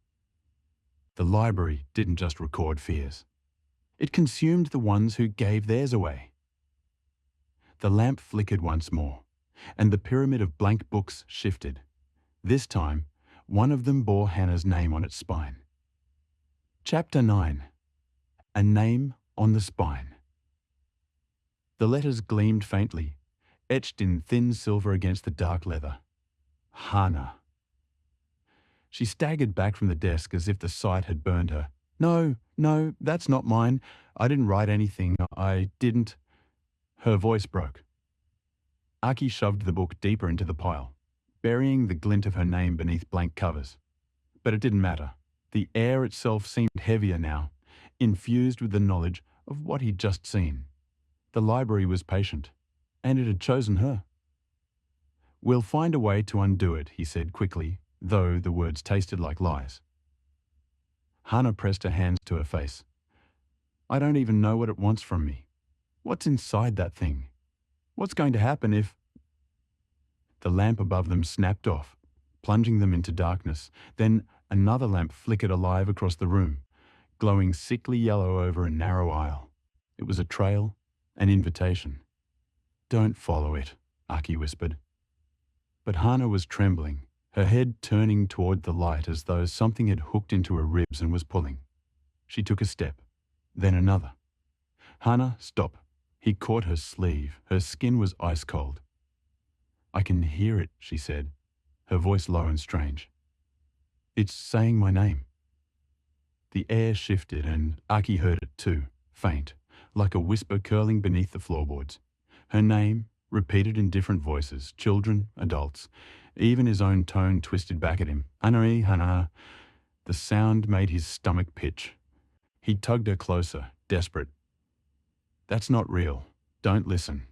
The library didn't just record fears. It consumed the ones who gave theirs away. The lamp flickered once more, and the pyramid of blank books shifted. This time, one of them bore Hannah's name on its spine. Chapter 9. A Name on the Spine. The letters gleamed faintly, etched in thin silver against the dark leather. Hannah. She staggered back from the desk as if the sight had burned her. No, that's not mine. I didn't write anything. I didn't." Her voice broke. Aki shoved the book deeper into the pile, burying the glint of her name beneath blank covers. But it didn't matter. The air itself seemed heavier now, infused with the knowledge of what he'd just seen. The library was patient, and it had chosen her. "We'll find a way to undo it," he said quickly, though the words tasted like lies. Hannah pressed her hands to her face. "I don't even know what it wants from me. What's inside that thing? What's going to happen if—" The lamp above them snapped off, plunging them into darkness. Then another lamp flickered alive across the room, glowing sickly yellow over a narrow aisle. It was a trail, an invitation. "Don't follow it," Aki whispered. But Hannah was trembling, her head turning toward the light as though something had hooked into her ribs and was pulling. She took a step, then another. "Hannah, stop." He caught her sleeve. Her skin was ice cold. "I can hear it," she said, her voice low and strange. "It's saying my name." The air shifted and Aki heard it too, faint, like a whisper curling beneath the floorboards. Her name, repeated in different voices, children, adults, even his own tone twisted back at him. Hana, Hana. The sound made his stomach pitch. He tugged her closer, desperate. That's not real. Don't listen.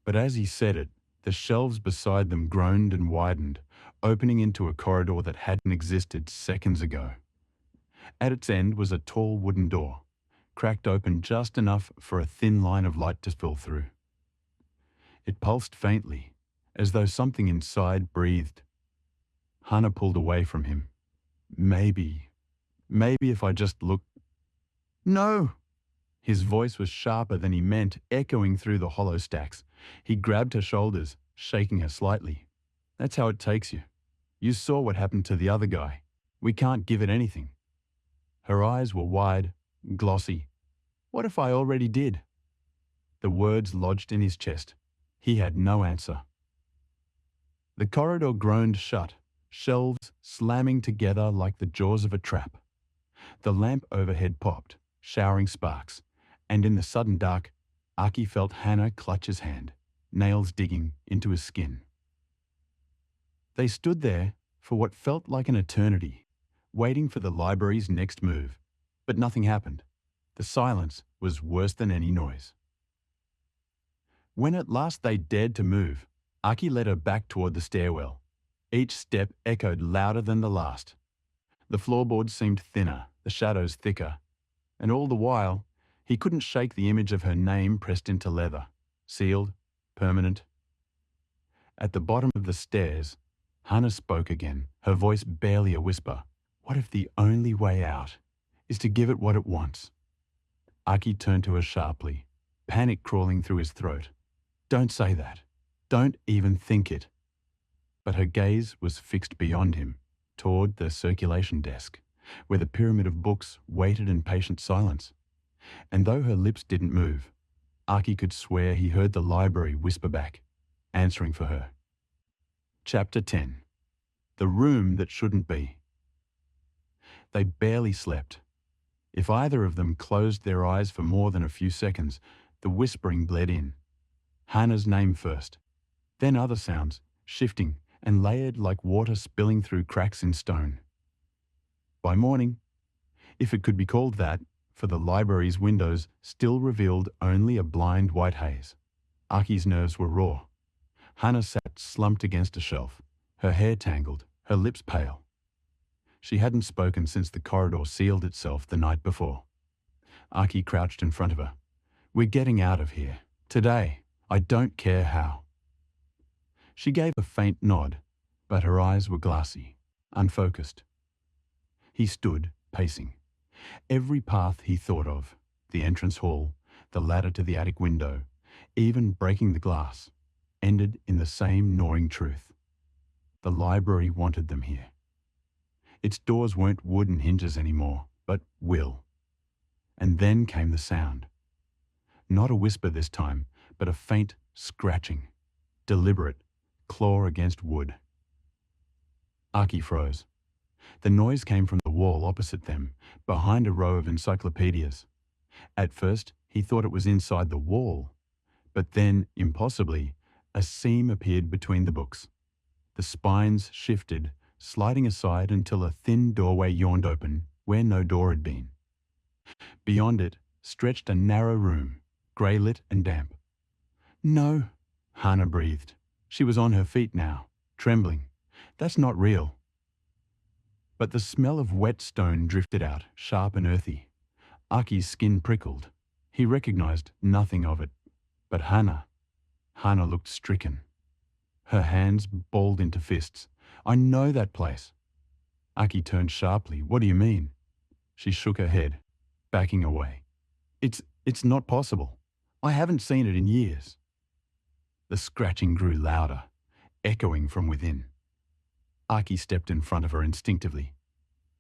But as he said it, the shelves beside them groaned and widened, opening into a corridor that hadn't existed seconds ago. At its end was a tall wooden door, cracked open just enough for a thin line of light to spill through. It pulsed faintly, as though something inside breathed. Hana pulled away from him. Maybe if I just look. No! His voice was sharper than he meant, echoing through the hollow stacks. He grabbed her shoulders, shaking her slightly. That's how it takes you. You saw what happened to the other guy. We can't give it anything. Her eyes were wide, glossy. What if I already did? The words lodged in his chest. He had no answer. The corridor groaned shut, shelves slamming together like the jaws of a trap. The lamp overhead popped, showering sparks, and in the sudden dark, Aki felt Hana clutch his hand, nails digging into his skin. They stood there for what felt like an eternity, waiting for the library's next move. But nothing happened. The silence was worse than any noise. When at last they dared to move, Aki led her back toward the stairwell. Each step echoed louder than the last. The floorboards seemed thinner, the shadows thicker, and all the while, he couldn't shake the image of her name pressed into leather, sealed, permanent. At the bottom of the stairs, Hana spoke again, her voice barely a whisper. What if the only way out is to give it what it wants? Aki turned to her sharply, panic crawling through his throat. Don't say that. Don't even think it. But her gaze was fixed beyond him, toward the circulation desk, where the pyramid of books waited in patient silence. And though her lips didn't move, Aki could swear he heard the library whisper back, answering for her. Chapter 10. The Room That Shouldn't Be. They barely slept. If either of them closed their eyes for more than a few seconds, the whispering bled in. Hana's name first, then other sounds, shifting and layered like water spilling through cracks in stone. By morning, if it could be called that, for the library's windows still revealed only a blind white haze. Aki's nerves were raw. Hana sat slumped against a shelf, her hair tangled, her lips pale. She hadn't spoken since the corridor sealed itself the night before. Aki crouched in front of her. We're getting out of here. Today. I don't care how. She gave a faint nod, but her eyes were glassy, unfocused. He stood, pacing. Every path he thought of, the entrance hall, the ladder to the attic window, even breaking the glass, ended in the same gnawing truth. The library wanted them here. Its doors weren't wooden hinges anymore, but will. And then came the sound. Not a whisper this time, but a faint scratching, deliberate, claw against wood. Aki froze. The noise came from the wall opposite them, behind a row of encyclopedias. At first, he thought it was inside the wall, but then, impossibly, a seam appeared between the books. The spines shifted, sliding aside until a thin doorway yawned open where no door had been. Beyond it stretched a narrow room, grey-lit and damp. No, Hana breathed. She was on her feet now, trembling. That's not real. But the smell of wet stone drifted out, sharp and earthy. Aki's skin prickled. He recognized nothing of it. But Hana looked stricken. Her hands balled into fists. I know that place. Aki turned sharply. What do you mean? She shook her head, backing away. It's not possible. I haven't seen it in years. The scratching grew louder, echoing from within. Aki stepped in front of her instinctively.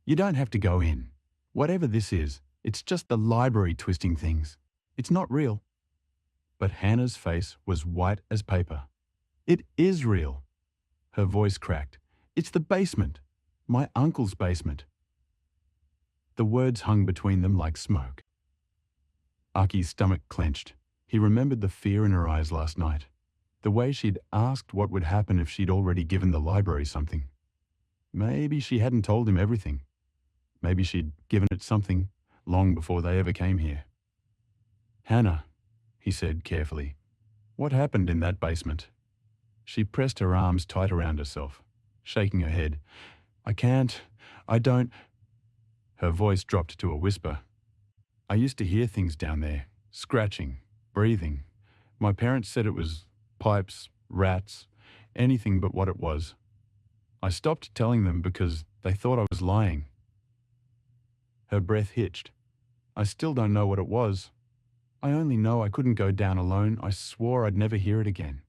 You don't have to go in. Whatever this is, it's just the library twisting things. It's not real. But Hannah's face was white as paper. It is real. Her voice cracked. It's the basement. My uncle's basement. The words hung between them like smoke. Aki's stomach clenched. He remembered the fear in her eyes last night, the way she'd asked what would happen if she'd already given the library something. Maybe she hadn't told him everything. Maybe she'd given it something long before they ever came here. "Hannah," he said carefully, "what happened in that basement?" She pressed her arms tight around herself, shaking her head. I don't." Her voice dropped to a whisper. "I used to hear things down there, scratching, breathing. My parents said it was pipes, rats, anything but what it was. I stopped telling them because they thought I was lying." Her breath hitched. "I still don't know what it was. I only know I couldn't go down alone. I swore I'd never hear it again."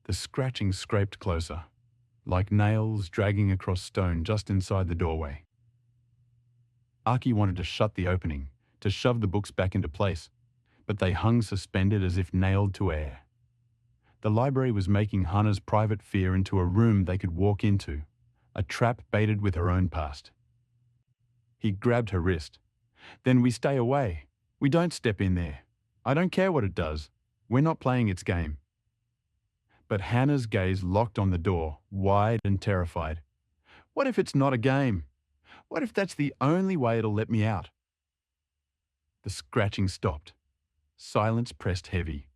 The scratching scraped closer, like nails dragging across stone just inside the doorway. Aki wanted to shut the opening, to shove the books back into place, but they hung suspended as if nailed to air. The library was making Hannah's private fear into a room they could walk into, a trap baited with her own past. He grabbed her wrist. "Then we stay away. We don't step in there. I don't care what it does. We're not playing its game." But Hannah's gaze locked on the door, wide and terrified. "What if it's not a game? What if that's the only way it'll let me out?" The scratching stopped. Silence pressed heavy.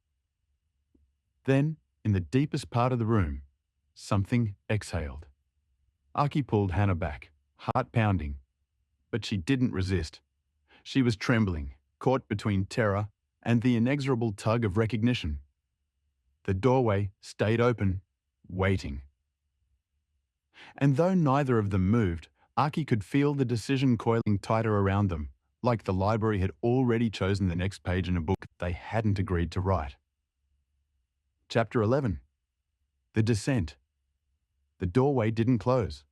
Then, in the deepest part of the room, something exhaled. Aki pulled Hannah back, heart pounding. But she didn't resist. She was trembling, caught between terror and the inexorable tug of recognition. The doorway stayed open, waiting. And though neither of them moved, Aki could feel the decision coiling tighter around them, like the library had already chosen the next page in a book they hadn't agreed to write. Chapter 11. The Descent. The doorway didn't close.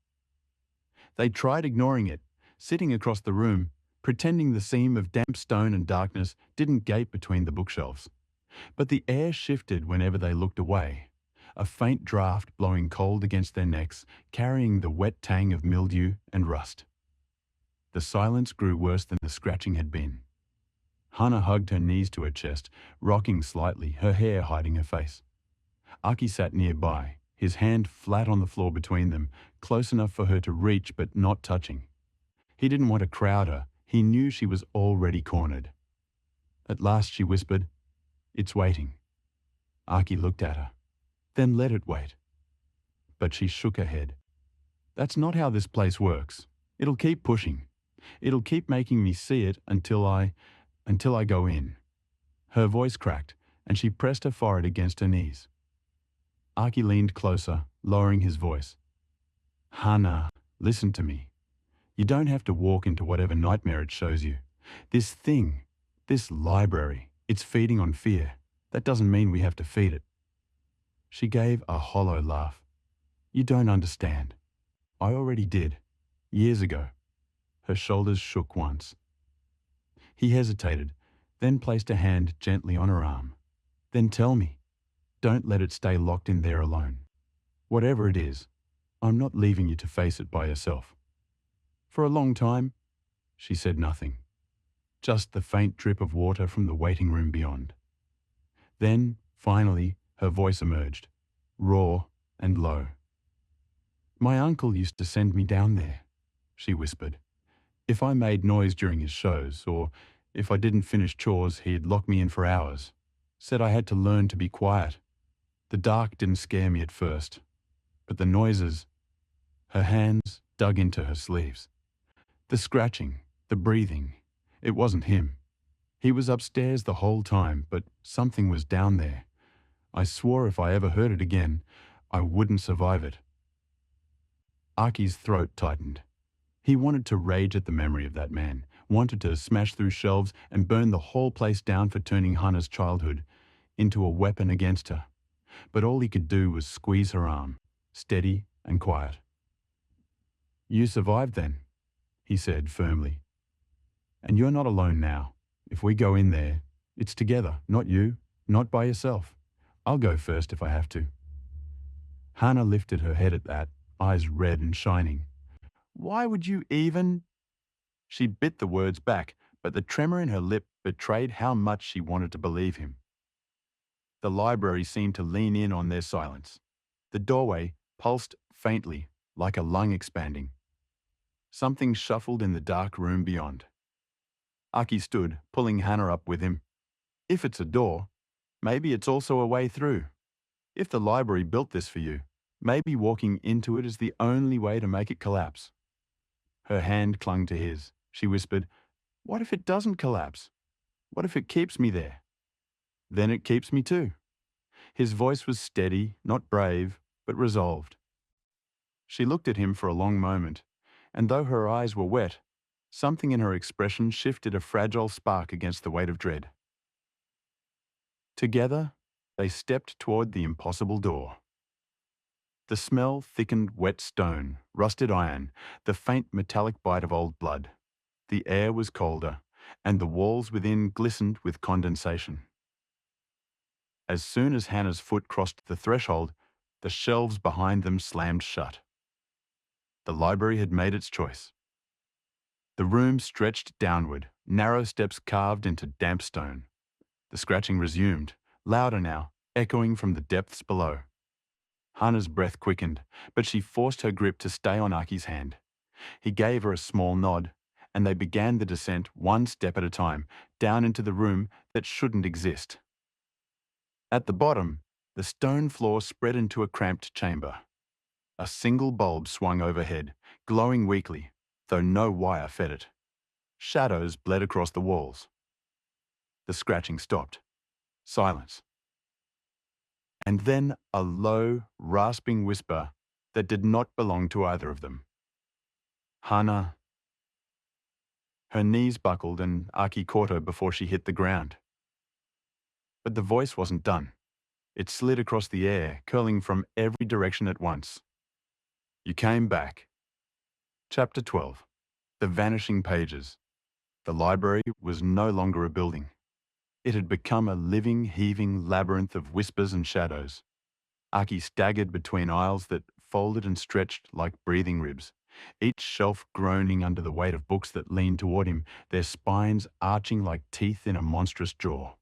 They tried ignoring it, sitting across the room, pretending the seam of damp stone and darkness didn't gape between the bookshelves. But the air shifted whenever they looked away, a faint draft blowing cold against their necks, carrying the wet tang of mildew and rust. The silence grew worse than the scratching had been. Hannah hugged her knees to her chest, rocking slightly, her hair hiding her face. Aki sat nearby, his hand flat on the floor between them, close enough for her to reach but not touching. He didn't want to crowd her. He knew she was already cornered. At last she whispered, "It's waiting." Aki looked at her. "Then let it wait." But she shook her head. "That's not how this place works. It'll keep pushing. It'll keep making me see it until I go in." Her voice cracked, and she pressed her forehead against her knees. Aki leaned closer, lowering his voice. "Hannah, listen to me. You don't have to walk into whatever nightmare it shows you. This thing, this library, it's feeding on fear. That doesn't mean we have to feed it." She gave a hollow laugh. "You don't understand. I already did, years ago." Her shoulders shook once. He hesitated, then placed a hand gently on her arm. "Then tell me. Don't let it stay locked in there alone. Whatever it is, I'm not leaving you to face it by yourself." For a long time, she said nothing, just the faint drip of water from the waiting room beyond. Then, finally, her voice emerged, raw and low. "My uncle used to send me down there," she whispered. "If I made noise during his shows, or if I didn't finish chores, he'd lock me in for hours. Said I had to learn to be quiet. The dark didn't scare me at first, but the noises..." Her hands dug into her sleeves. The scratching, the breathing, it wasn't him. He was upstairs the whole time, but something was down there. I swore if I ever heard it again, I wouldn't survive it. Aki's throat tightened. He wanted to rage at the memory of that man, wanted to smash through shelves and burn the whole place down for turning Hannah's childhood into a weapon against her. But all he could do was squeeze her arm, steady and quiet. "You survived then," he said firmly. "And you're not alone now. If we go in there, it's together, not you, not by yourself. I'll go first if I have to." Hannah lifted her head at that, eyes red and shining. "Why would you even..." She bit the words back, but the tremor in her lip betrayed how much she wanted to believe him. The library seemed to lean in on their silence. The doorway pulsed faintly, like a lung expanding. Something shuffled in the dark room beyond. Aki stood, pulling Hannah up with him. If it's a door, maybe it's also a way through. If the library built this for you, maybe walking into it is the only way to make it collapse. Her hand clung to his. She whispered, "What if it doesn't collapse? What if it keeps me there?" "Then it keeps me too." His voice was steady, not brave, but resolved. She looked at him for a long moment, and though her eyes were wet, something in her expression shifted a fragile spark against the weight of dread. Together, they stepped toward the impossible door. The smell thickened wet stone, rusted iron, the faint metallic bite of old blood. The air was colder, and the walls within glistened with condensation. As soon as Hannah's foot crossed the threshold, the shelves behind them slammed shut. The library had made its choice. The room stretched downward, narrow steps carved into damp stone. The scratching resumed, louder now, echoing from the depths below. Hannah's breath quickened, but she forced her grip to stay on Aki's hand. He gave her a small nod, and they began the descent one step at a time, down into the room that shouldn't exist. At the bottom, the stone floor spread into a cramped chamber. A single bulb swung overhead, glowing weakly, though no wire fed it. Shadows bled across the walls. The scratching stopped. Silence. And then a low, rasping whisper that did not belong to either of them. "Hannah." Her knees buckled and Aki caught her before she hit the ground. But the voice wasn't done. It slid across the air, curling from every direction at once. "You came back." Chapter 12. The Vanishing Pages. The library was no longer a building. It had become a living, heaving labyrinth of whispers and shadows. Aki staggered between aisles that folded and stretched like breathing ribs, each shelf groaning under the weight of books that leaned toward him, their spines arching like teeth in a monstrous jaw.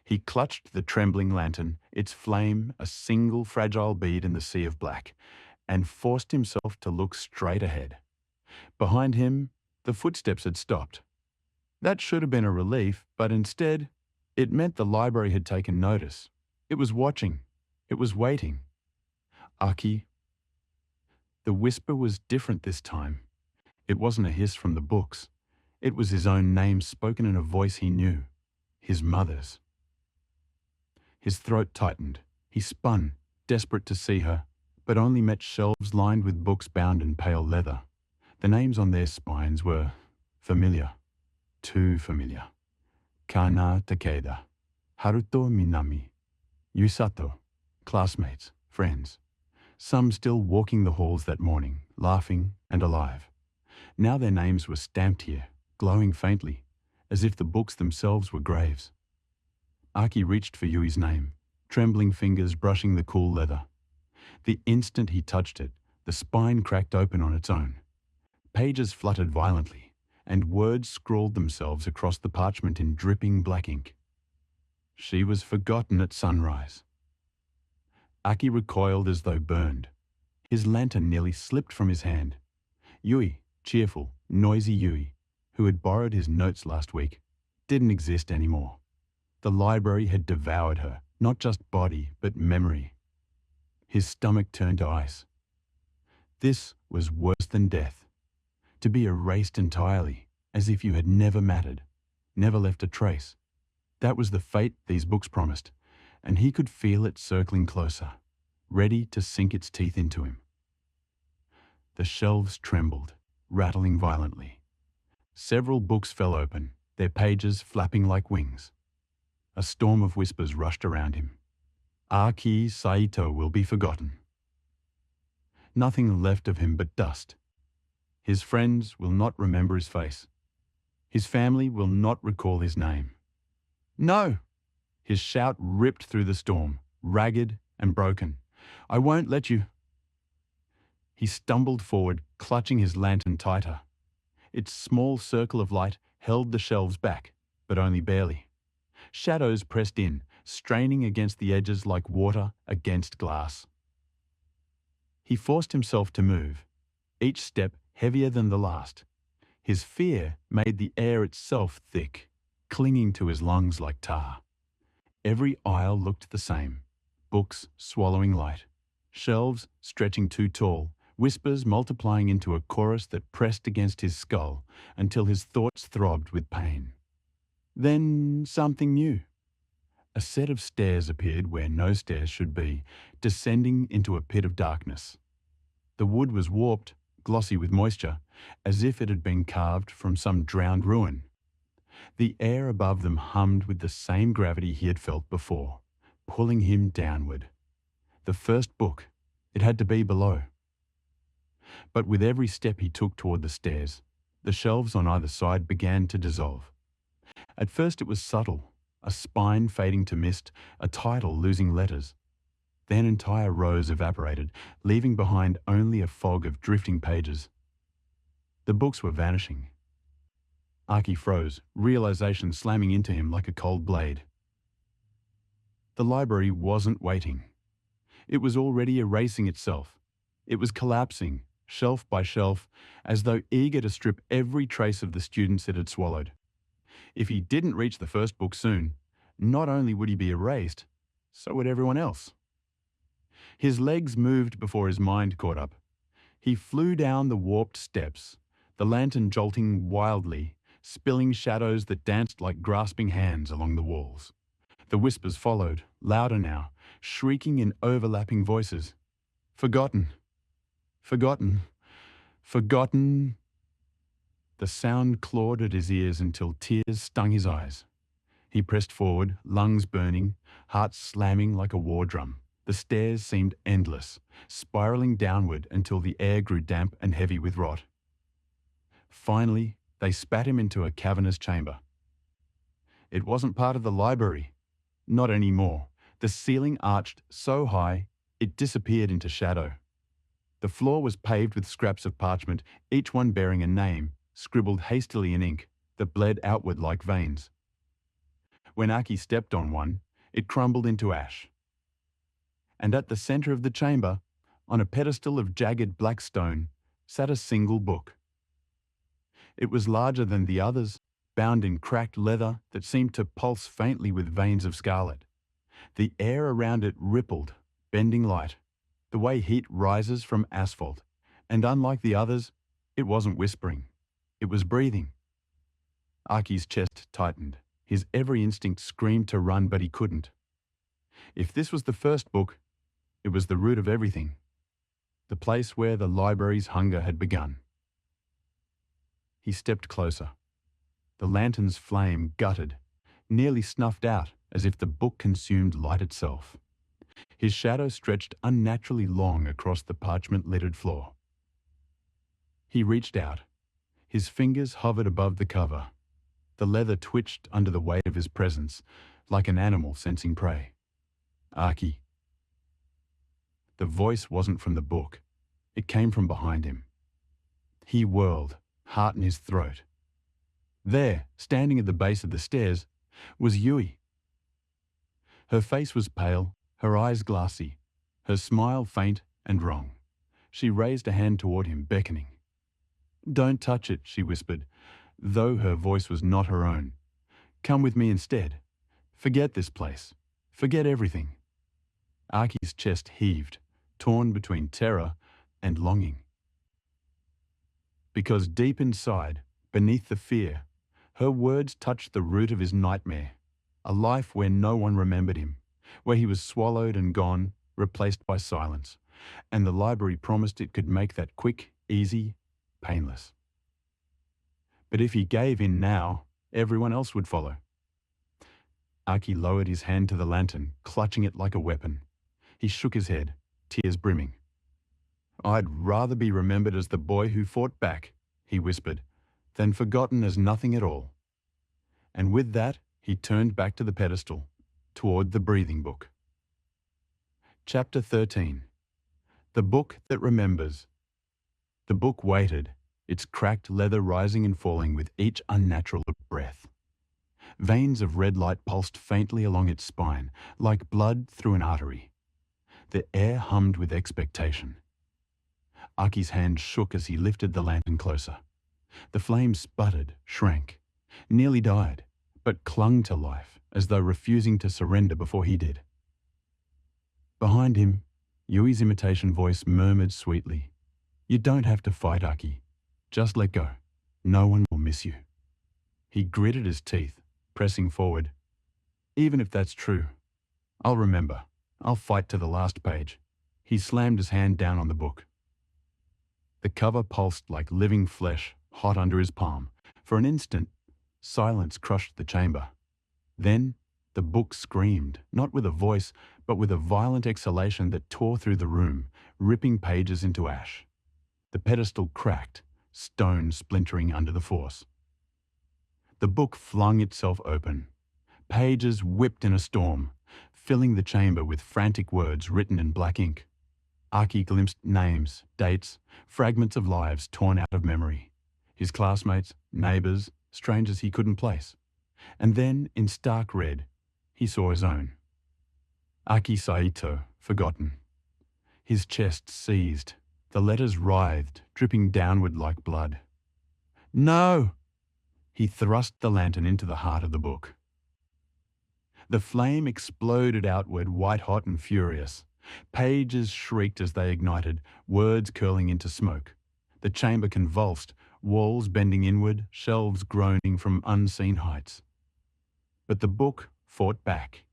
He clutched the trembling lantern, its flame a single fragile bead in the sea of black, and forced himself to look straight ahead. Behind him, the footsteps had stopped. That should have been a relief, but instead, it meant the library had taken notice. It was watching. It was waiting. Aki. The whisper was different this time. It wasn't a hiss from the books. It was his own name spoken in a voice he knew. His mother's. His throat tightened. He spun, desperate to see her, but only met shelves lined with books bound in pale leather. The names on their spines were familiar. Too familiar. Kana Takeda, Haruto Minami, Yusato, classmates, friends. Some still walking the halls that morning, laughing and alive. Now their names were stamped here, glowing faintly, as if the books themselves were graves. Aki reached for Yui's name, trembling fingers brushing the cool leather. The instant he touched it, the spine cracked open on its own. Pages fluttered violently, and words scrawled themselves across the parchment in dripping black ink. She was forgotten at sunrise. Aki recoiled as though burned. His lantern nearly slipped from his hand. Yui, cheerful, noisy Yui, who had borrowed his notes last week, didn't exist anymore. The library had devoured her, not just body, but memory. His stomach turned to ice. This was worse than death. To be erased entirely, as if you had never mattered, never left a trace. That was the fate these books promised, and he could feel it circling closer, ready to sink its teeth into him. The shelves trembled, rattling violently. Several books fell open, their pages flapping like wings. A storm of whispers rushed around him. Aki Saito will be forgotten. Nothing left of him but dust. His friends will not remember his face. His family will not recall his name. No! His shout ripped through the storm, ragged and broken. I won't let you. He stumbled forward, clutching his lantern tighter. Its small circle of light held the shelves back, but only barely. Shadows pressed in, straining against the edges like water against glass. He forced himself to move, each step heavier than the last. His fear made the air itself thick, clinging to his lungs like tar. Every aisle looked the same, books swallowing light, shelves stretching too tall, whispers multiplying into a chorus that pressed against his skull until his thoughts throbbed with pain. Then something new. A set of stairs appeared where no stairs should be, descending into a pit of darkness. The wood was warped, glossy with moisture, as if it had been carved from some drowned ruin. The air above them hummed with the same gravity he had felt before, pulling him downward. The first book, it had to be below. But with every step he took toward the stairs, the shelves on either side began to dissolve. At first it was subtle, a spine fading to mist, a title losing letters. Then entire rows evaporated, leaving behind only a fog of drifting pages. The books were vanishing. Aki froze, realization slamming into him like a cold blade. The library wasn't waiting. It was already erasing itself. It was collapsing, shelf by shelf, as though eager to strip every trace of the students it had swallowed. If he didn't reach the first book soon, not only would he be erased, so would everyone else. His legs moved before his mind caught up. He flew down the warped steps, the lantern jolting wildly, spilling shadows that danced like grasping hands along the walls. The whispers followed, louder now, shrieking in overlapping voices. Forgotten. Forgotten. Forgotten. The sound clawed at his ears until tears stung his eyes. He pressed forward, lungs burning, heart slamming like a war drum. The stairs seemed endless, spiraling downward until the air grew damp and heavy with rot. Finally, they spat him into a cavernous chamber. It wasn't part of the library. Not anymore. The ceiling arched so high, it disappeared into shadow. The floor was paved with scraps of parchment, each one bearing a name, scribbled hastily in ink, that bled outward like veins. When Aki stepped on one, it crumbled into ash. And at the center of the chamber, on a pedestal of jagged black stone, sat a single book. It was larger than the others, bound in cracked leather that seemed to pulse faintly with veins of scarlet. The air around it rippled, bending light, the way heat rises from asphalt, and unlike the others, it wasn't whispering. It was breathing. Aki's chest tightened. His every instinct screamed to run, but he couldn't. If this was the first book, it was the root of everything, the place where the library's hunger had begun. He stepped closer. The lantern's flame guttered, nearly snuffed out as if the book consumed light itself. His shadow stretched unnaturally long across the parchment-littered floor. He reached out. His fingers hovered above the cover. The leather twitched under the weight of his presence, like an animal sensing prey. Aki. The voice wasn't from the book. It came from behind him. He whirled, heart in his throat. There, standing at the base of the stairs, was Yui. Her face was pale, her eyes glassy, her smile faint and wrong. She raised a hand toward him, beckoning. "Don't touch it," she whispered, though her voice was not her own. "Come with me instead. Forget this place. Forget everything." Aki's chest heaved, torn between terror and longing. Because deep inside, beneath the fear, her words touched the root of his nightmare, a life where no one remembered him, where he was swallowed and gone, replaced by silence, and the library promised it could make that quick, easy, painless. But if he gave in now, everyone else would follow. Aki lowered his hand to the lantern, clutching it like a weapon. He shook his head, tears brimming. "I'd rather be remembered as the boy who fought back," he whispered, "than forgotten as nothing at all." And with that, he turned back to the pedestal, toward the breathing book. Chapter 13. The Book That Remembers. The book waited, its cracked leather rising and falling with each unnatural breath. Veins of red light pulsed faintly along its spine, like blood through an artery. The air hummed with expectation. Aki's hand shook as he lifted the lantern closer. The flame sputtered, shrank, nearly died, but clung to life as though refusing to surrender before he did. Behind him, Yui's imitation voice murmured sweetly, "You don't have to fight, Aki. Just let go. No one will miss you." He gritted his teeth, pressing forward. "Even if that's true, I'll remember. I'll fight to the last page." He slammed his hand down on the book. The cover pulsed like living flesh, hot under his palm. For an instant, silence crushed the chamber. Then, the book screamed, not with a voice, but with a violent exhalation that tore through the room, ripping pages into ash. The pedestal cracked, stone splintering under the force. The book flung itself open. Pages whipped in a storm, filling the chamber with frantic words written in black ink. Aki glimpsed names, dates, fragments of lives torn out of memory. His classmates, neighbours, strangers he couldn't place. And then, in stark red, he saw his own. Aki Saito, forgotten. His chest seized. The letters writhed, dripping downward like blood. "No!" He thrust the lantern into the heart of the book. The flame exploded outward, white-hot and furious. Pages shrieked as they ignited, words curling into smoke. The chamber convulsed, walls bending inward, shelves groaning from unseen heights. But the book fought back.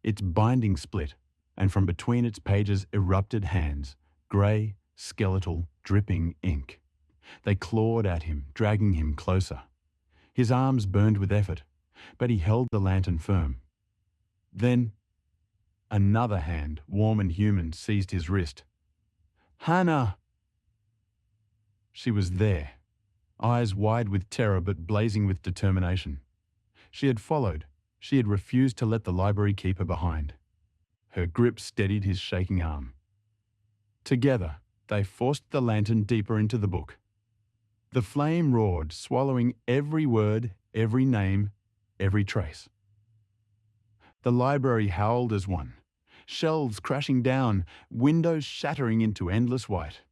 Its binding split, and from between its pages erupted hands, grey, skeletal, dripping ink. They clawed at him, dragging him closer. His arms burned with effort, but he held the lantern firm. Then, another hand, warm and human, seized his wrist. "Hannah!" She was there, eyes wide with terror but blazing with determination. She had followed. She had refused to let the library keep her behind. Her grip steadied his shaking arm. Together, they forced the lantern deeper into the book. The flame roared, swallowing every word, every name, every trace. The library howled as one, shelves crashing down, windows shattering into endless white.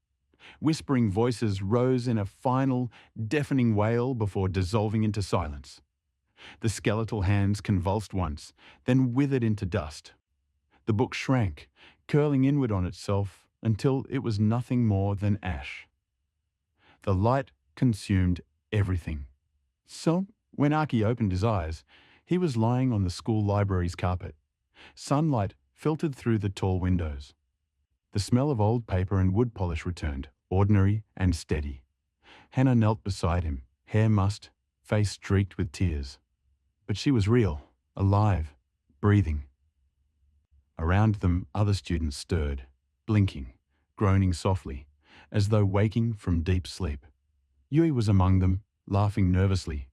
Whispering voices rose in a final, deafening wail before dissolving into silence. The skeletal hands convulsed once, then withered into dust. The book shrank, curling inward on itself until it was nothing more than ash. The light consumed everything. So, when Aki opened his eyes, he was lying on the school library's carpet. Sunlight filtered through the tall windows. The smell of old paper and wood polish returned, ordinary and steady. Hannah knelt beside him, hair mussed, face streaked with tears. But she was real, alive, breathing. Around them, other students stirred, blinking, groaning softly, as though waking from deep sleep. Yui was among them, laughing nervously,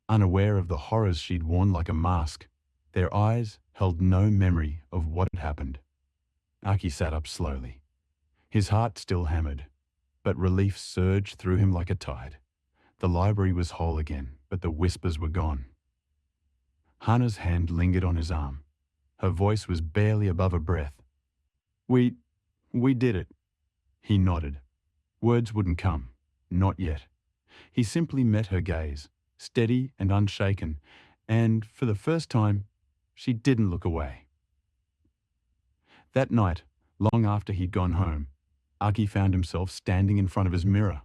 unaware of the horrors she'd worn like a mask. Their eyes held no memory of what had happened. Aki sat up slowly. His heart still hammered, but relief surged through him like a tide. The library was whole again, but the whispers were gone. Hannah's hand lingered on his arm. Her voice was barely above a breath. We did it." He nodded. Words wouldn't come. Not yet. He simply met her gaze, steady and unshaken, and, for the first time, she didn't look away. That night, long after he'd gone home, Aki found himself standing in front of his mirror,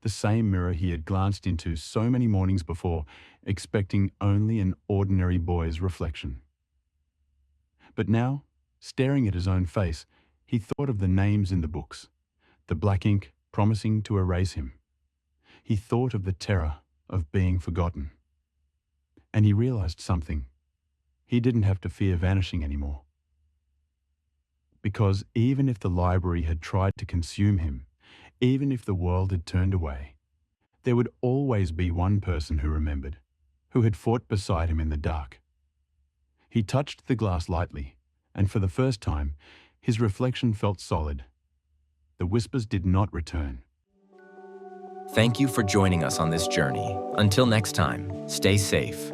the same mirror he had glanced into so many mornings before, expecting only an ordinary boy's reflection. But now, staring at his own face, he thought of the names in the books, the black ink promising to erase him. He thought of the terror of being forgotten. And he realized something. He didn't have to fear vanishing anymore. Because even if the library had tried to consume him, even if the world had turned away, there would always be one person who remembered, who had fought beside him in the dark. He touched the glass lightly, and for the first time, his reflection felt solid. The whispers did not return. Thank you for joining us on this journey. Until next time, stay safe.